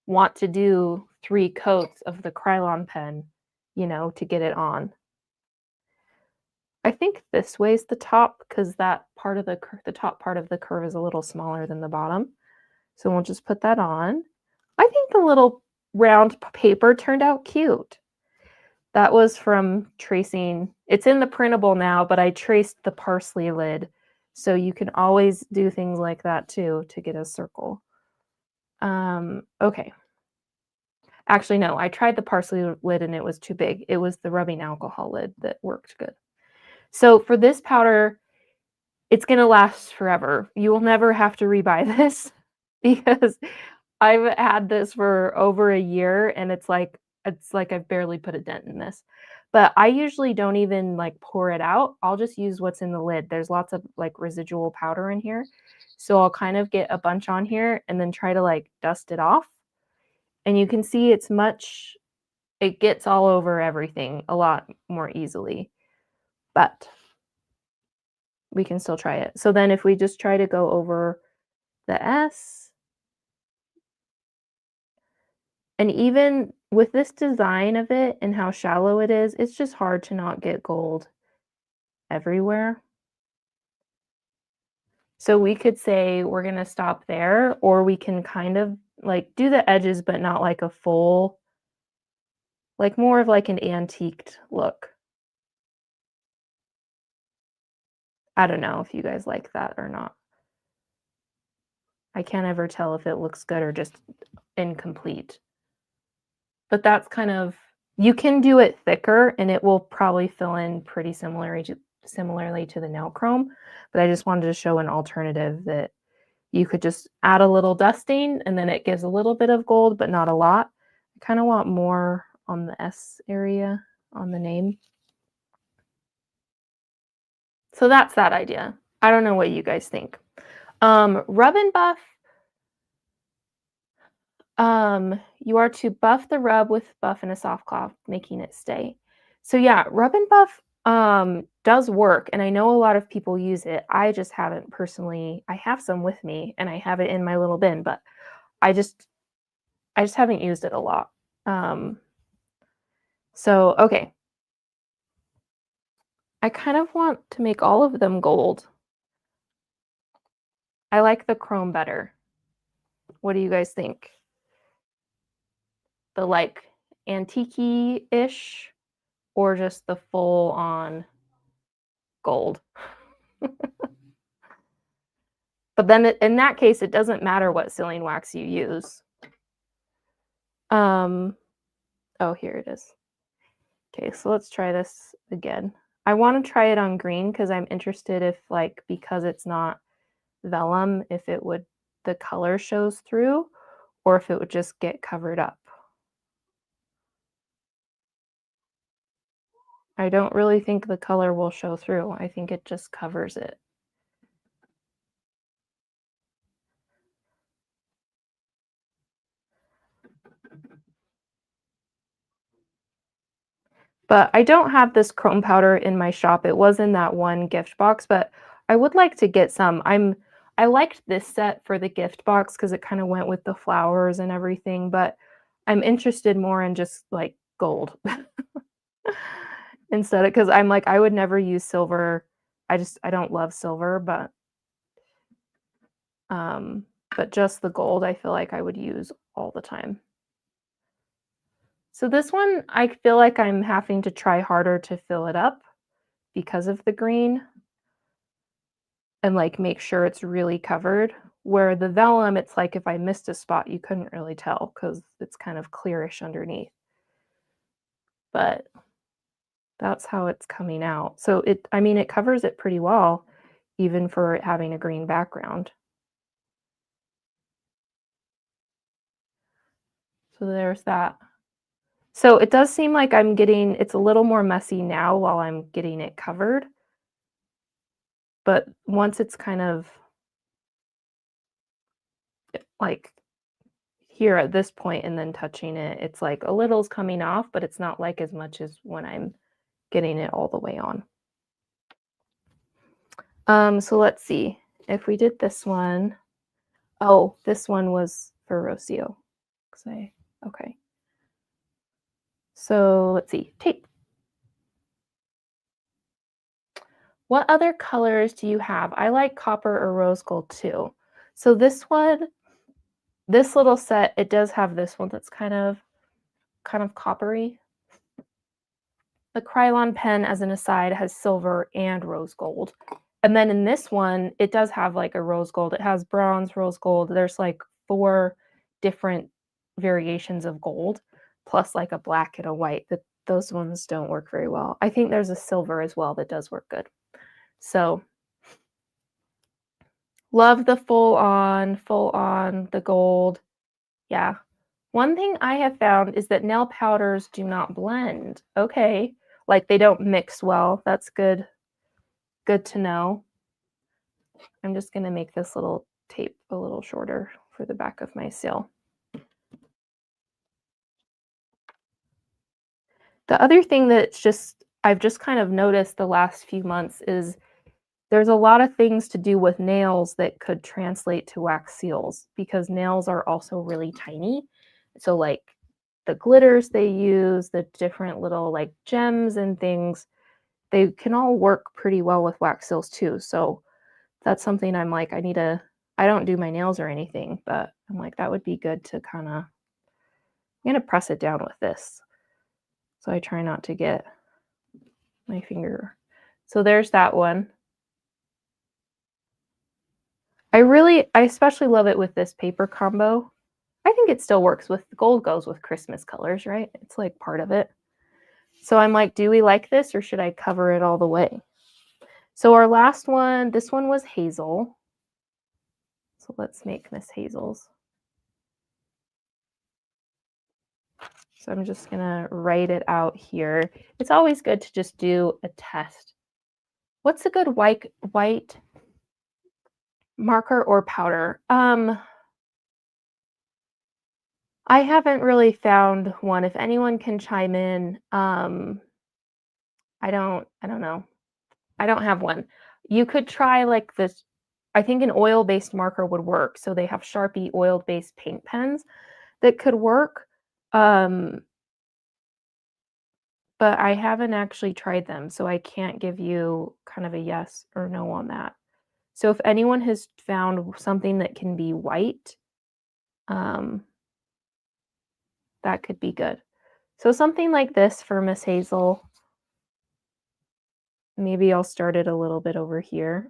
Speaker 1: want to do 3 coats of the Krylon pen, you know, to get it on. I think this way is the top because that part of the top part of the curve is a little smaller than the bottom. So we'll just put that on. I think the little round paper turned out cute. That was from tracing. It's in the printable now, but I traced the parsley lid. So you can always do things like that too to get a circle. Okay. Actually, no, I tried the parsley lid and it was too big. It was the rubbing alcohol lid that worked good. So for this powder, it's going to last forever. You will never have to rebuy this because I've had this for over a year and it's like I've barely put a dent in this. But I usually don't even like pour it out. I'll just use what's in the lid. There's lots of like residual powder in here. So I'll kind of get a bunch on here and then try to like dust it off. And you can see it gets all over everything a lot more easily. But we can still try it. So then if we just try to go over the S. And even with this design of it and how shallow it is, it's just hard to not get gold everywhere. So we could say we're gonna stop there, or we can kind of like do the edges, but not like a full, like more of like an antiqued look. I don't know if you guys like that or not. I can't ever tell if it looks good or just incomplete. But that's kind of, you can do it thicker and it will probably fill in pretty similarly to the nail chrome, but I just wanted to show an alternative that you could just add a little dusting and then it gives a little bit of gold, but not a lot. I kind of want more on the S area on the name. So that's that idea. I don't know what you guys think. Rub and buff. You are to buff the rub with buff and a soft cloth, making it stay. So yeah, rub and buff does work, and I know a lot of people use it. I just haven't personally. I have some with me, and I have it in my little bin, but I just haven't used it a lot. So okay, I kind of want to make all of them gold. I like the chrome better. What do you guys think? The like antique-ish or just the full on gold? But then in that case, it doesn't matter what sealing wax you use. Oh, here it is. Okay, so let's try this again. I want to try it on green because I'm interested if like, because it's not vellum, if it would, the color shows through or if it would just get covered up. I don't really think the color will show through. I think it just covers it. But I don't have this chrome powder in my shop. It was in that one gift box, but I would like to get some. I liked this set for the gift box because it kind of went with the flowers and everything, but I'm interested more in just like gold instead of, because I'm like, I would never use silver. I don't love silver, but just the gold I feel like I would use all the time. So this one, I feel like I'm having to try harder to fill it up because of the green and like make sure it's really covered. Where the vellum, it's like if I missed a spot, you couldn't really tell because it's kind of clearish underneath. But that's how it's coming out. So I mean, it covers it pretty well, even for it having a green background. So there's that. So it does seem like it's a little more messy now while I'm getting it covered. But once it's kind of like here at this point and then touching it, it's like a little's coming off, but it's not like as much as when I'm getting it all the way on. So let's see if we did this one. Oh, this one was for Rocio. Okay. So let's see, tape. What other colors do you have? I like copper or rose gold too. So this one, this little set, it does have this one that's kind of coppery. The Krylon pen, as an aside, has silver and rose gold. And then in this one, it does have like a rose gold. It has bronze, rose gold. There's like 4 different variations of gold, plus like a black and a white. Those ones don't work very well. I think there's a silver as well that does work good. So love the full on, the gold. Yeah. One thing I have found is that nail powders do not blend. Okay. Like they don't mix well. That's good. Good to know. I'm just going to make this little tape a little shorter for the back of my seal. The other thing that's I've just kind of noticed the last few months is there's a lot of things to do with nails that could translate to wax seals because nails are also really tiny. So like the glitters they use, the different little like gems and things, they can all work pretty well with wax seals too. So that's something I'm like, I don't do my nails or anything, but I'm like, that would be good to kind of, I'm gonna press it down with this. So I try not to get my finger. So there's that one. I especially love it with this paper combo. I think it still works with gold goes with Christmas colors, right? It's like part of it. So I'm like, do we like this or should I cover it all the way? So our last one, this one was hazel. So let's make Miss Hazel's. So I'm just gonna write it out here. It's always good to just do a test. What's a good white marker or powder? I haven't really found one. If anyone can chime in, I don't know. I don't have one. You could try like this. I think an oil-based marker would work. So they have Sharpie oil-based paint pens that could work. But I haven't actually tried them, so I can't give you kind of a yes or no on that. So if anyone has found something that can be white, um, that could be good. So something like this for Miss Hazel. Maybe I'll start it a little bit over here.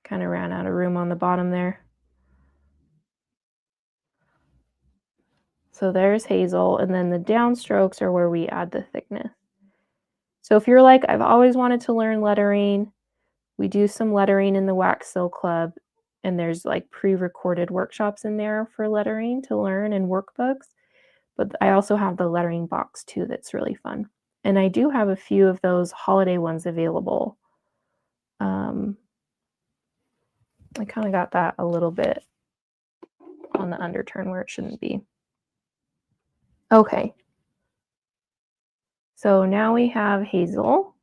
Speaker 1: Kind of ran out of room on the bottom there. So there's Hazel, and then the downstrokes are where we add the thickness. So if you're like, I've always wanted to learn lettering, we do some lettering in the Wax Seal Club, and there's like pre-recorded workshops in there for lettering to learn and workbooks. But I also have the lettering box too that's really fun. And I do have a few of those holiday ones available. I kind of got that a little bit on the underturn where it shouldn't be. Okay. So now we have Hazel.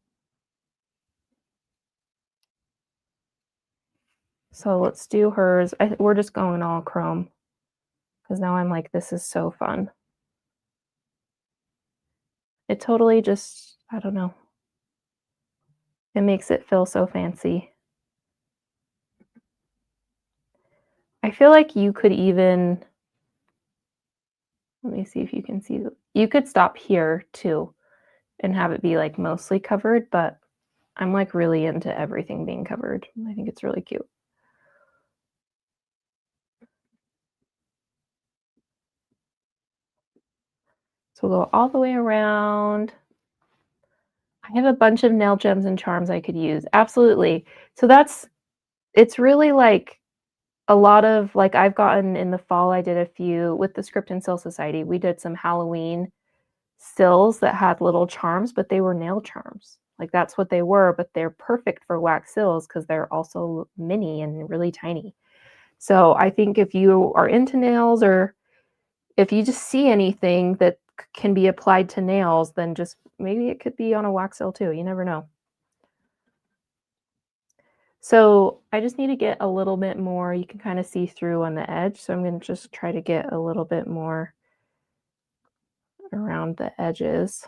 Speaker 1: So let's do hers. We're just going all chrome because now I'm like, this is so fun. It totally just, I don't know. It makes it feel so fancy. I feel like you could even, let me see if you can see, you could stop here too and have it be like mostly covered, but I'm like really into everything being covered. I think it's really cute. So we'll go all the way around. I have a bunch of nail gems and charms I could use. Absolutely. So it's really like a lot of, like I've gotten in the fall, I did a few with the Script and Seal Society. We did some Halloween sills that had little charms, but they were nail charms. Like that's what they were, but they're perfect for wax sills because they're also mini and really tiny. So I think if you are into nails or if you just see anything that can be applied to nails, then just maybe it could be on a wax seal too. You never know. So I just need to get a little bit more. You can kind of see through on the edge. So I'm going to just try to get a little bit more around the edges.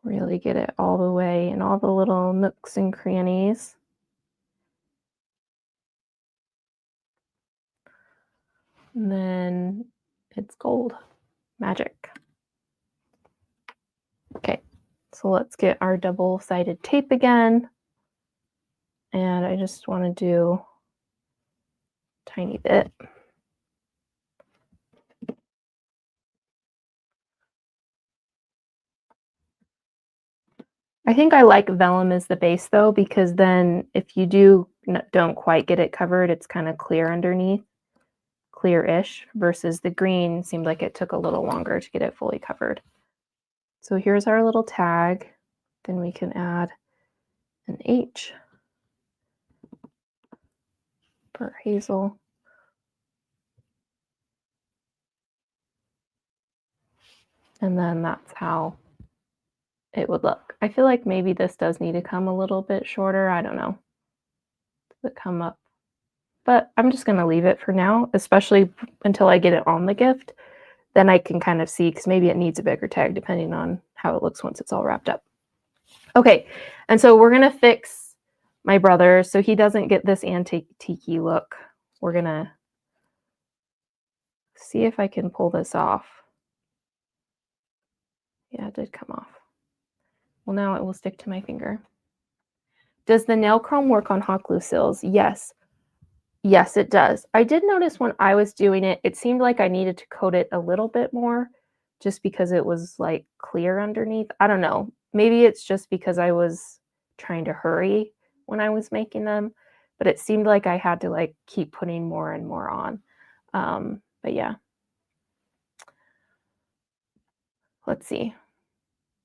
Speaker 1: Really get it all the way in all the little nooks and crannies. And then it's gold. Magic. Okay, so let's get our double-sided tape again. And I just want to do a tiny bit. I think I like vellum as the base though, because then if you don't quite get it covered, it's kind of clear underneath, clear-ish, versus the green seemed like it took a little longer to get it fully covered. So here's our little tag. Then we can add an H. for Hazel. And then that's how it would look. I feel like maybe this does need to come a little bit shorter. I don't know. Does it come up? But I'm just gonna leave it for now, especially until I get it on the gift. Then I can kind of see, because maybe it needs a bigger tag depending on how it looks once it's all wrapped up. Okay, and so we're gonna fix my brother so he doesn't get this antique-y look. We're gonna see if I can pull this off. Yeah, it did come off. Well, now it will stick to my finger. Does the nail chrome work on hot glue seals? Yes. Yes, it does. I did notice when I was doing it, it seemed like I needed to coat it a little bit more just because it was like clear underneath. I don't know. Maybe it's just because I was trying to hurry when I was making them, but it seemed like I had to like keep putting more and more on. But yeah. Let's see.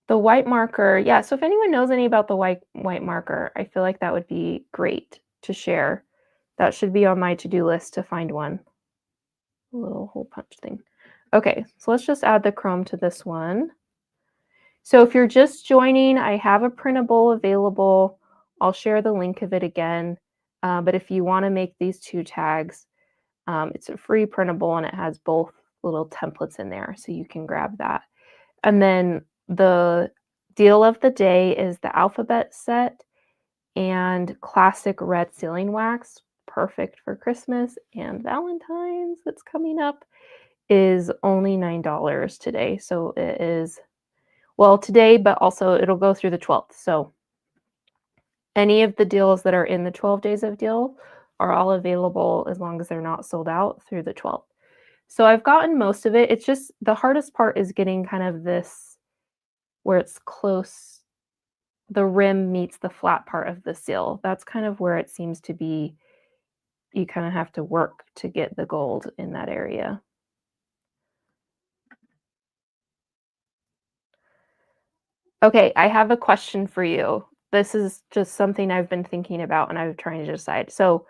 Speaker 1: The white marker. Yeah, so if anyone knows any about the white marker, I feel like that would be great to share. That should be on my to-do list to find one. A little hole punch thing. Okay, so let's just add the chrome to this one. So if you're just joining, I have a printable available. I'll share the link of it again. But if you want to make these 2 tags, it's a free printable and it has both little templates in there, so you can grab that. And then the deal of the day is the alphabet set and classic red sealing wax, perfect for Christmas and Valentine's that's coming up, is only $9 today. So it is, well, today, but also it'll go through the 12th. So any of the deals that are in the 12 days of deal are all available as long as they're not sold out through the 12th. So I've gotten most of it. It's just the hardest part is getting kind of this where it's close, the rim meets the flat part of the seal. That's kind of where it seems to be, you kind of have to work to get the gold in that area. Okay, I have a question for you. This is just something I've been thinking about and I'm trying to decide. So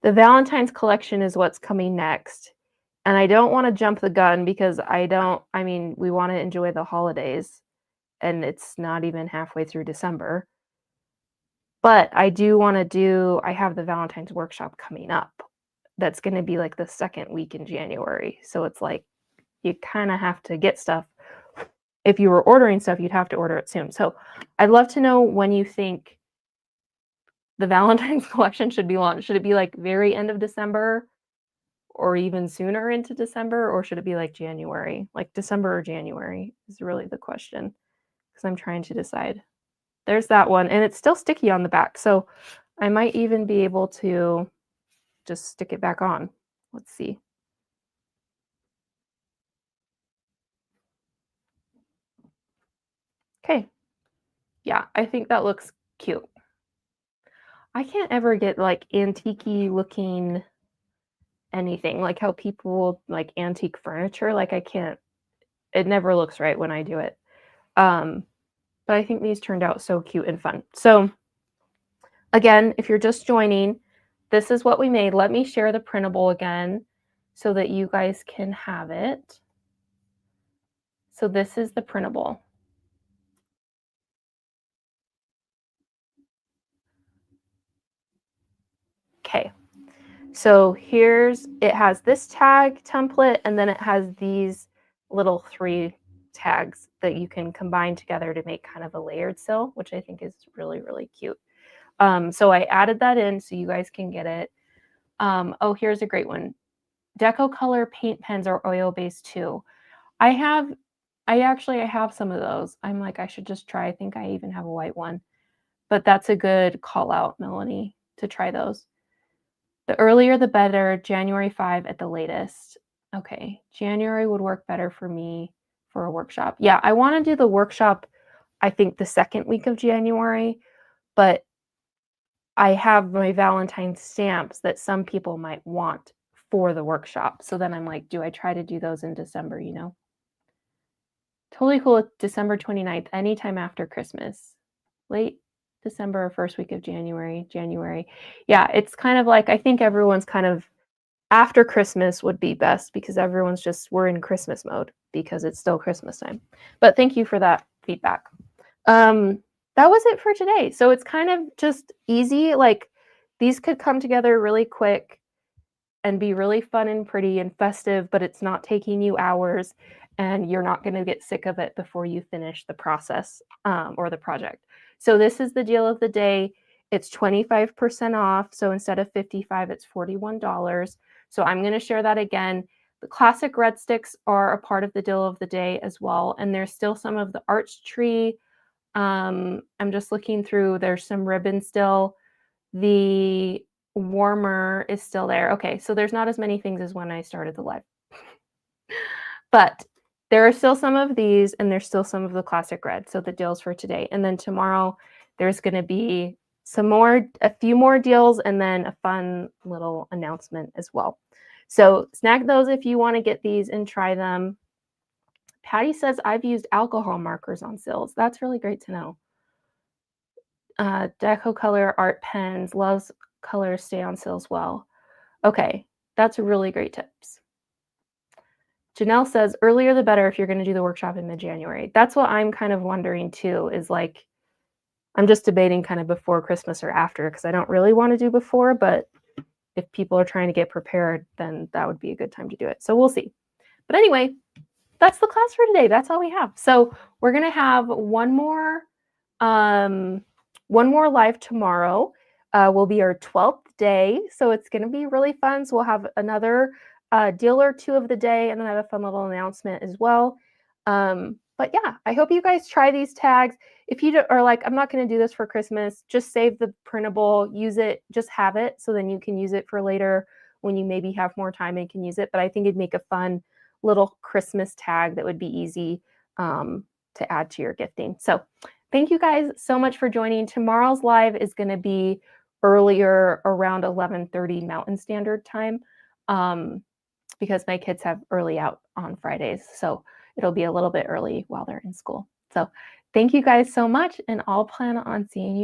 Speaker 1: the Valentine's collection is what's coming next. And I don't want to jump the gun because I mean, we want to enjoy the holidays and it's not even halfway through December. But I have the Valentine's workshop coming up. That's going to be like the second week in January. So it's like you kind of have to get stuff. If you were ordering stuff, you'd have to order it soon. So I'd love to know when you think the Valentine's collection should be launched. Should it be like very end of December or even sooner into December, or should it be like January? Like December or January is really the question because I'm trying to decide. There's that one, and it's still sticky on the back, so I might even be able to just stick it back on. Let's see. Okay. Yeah, I think that looks cute. I can't ever get like antique-y looking anything, like how people like antique furniture. Like I can't, it never looks right when I do it. But I think these turned out so cute and fun. So again, if you're just joining, this is what we made. Let me share the printable again so that you guys can have it. So this is the printable. Okay. So it has this tag template, and then it has these little 3 tags that you can combine together to make kind of a layered seal, which I think is really, really cute. So I added that in so you guys can get it. Oh, here's a great one. Deco Color paint pens are oil-based too. I have some of those. I'm like, I should just try. I think I even have a white one. But that's a good call out, Melanie, to try those. The earlier the better, January 5 at the latest. Okay, January would work better for me for a workshop. Yeah, I want to do the workshop, I think the second week of January, but I have my Valentine's stamps that some people might want for the workshop. So then I'm like, do I try to do those in December, you know? Totally cool with December 29th, anytime after Christmas. Late December or first week of January. Yeah, it's kind of like, I think everyone's kind of after Christmas would be best because everyone's just, we're in Christmas mode because it's still Christmas time. But thank you for that feedback. That was it for today. So it's kind of just easy. Like these could come together really quick and be really fun and pretty and festive, but it's not taking you hours and you're not going to get sick of it before you finish the process or the project. So this is the deal of the day. It's 25% off. So instead of $55, it's $41. So I'm going to share that again. The classic red sticks are a part of the deal of the day as well. And there's still some of the arch tree. I'm just looking through, there's some ribbon still. The warmer is still there. Okay, so there's not as many things as when I started the live. But there are still some of these and there's still some of the classic red. So the deals for today. And then tomorrow there's going to be a few more deals and then a fun little announcement as well. So snag those if you want to get these and try them. Patty says, I've used alcohol markers on sills. That's really great to know. Deco color art pens, loves colors stay on sills well. Okay, that's really great tips. Janelle says, earlier the better if you're going to do the workshop in mid-January. That's what I'm kind of wondering too, is like, I'm just debating kind of before Christmas or after, because I don't really want to do before, but if people are trying to get prepared, then that would be a good time to do it. So we'll see. But anyway, that's the class for today. That's all we have. So we're going to have one more live tomorrow. Will be our 12th day. So it's going to be really fun. So we'll have another deal or two of the day, and then I have a fun little announcement as well. But yeah, I hope you guys try these tags. If you are like, I'm not going to do this for Christmas, just save the printable, use it, just have it so then you can use it for later when you maybe have more time and can use it. But I think it'd make a fun little Christmas tag that would be easy to add to your gifting. So thank you guys so much for joining. Tomorrow's live is going to be earlier, around 11:30 Mountain Standard Time, because my kids have early out on Fridays. So it'll be a little bit early while they're in school. So thank you guys so much, and I'll plan on seeing you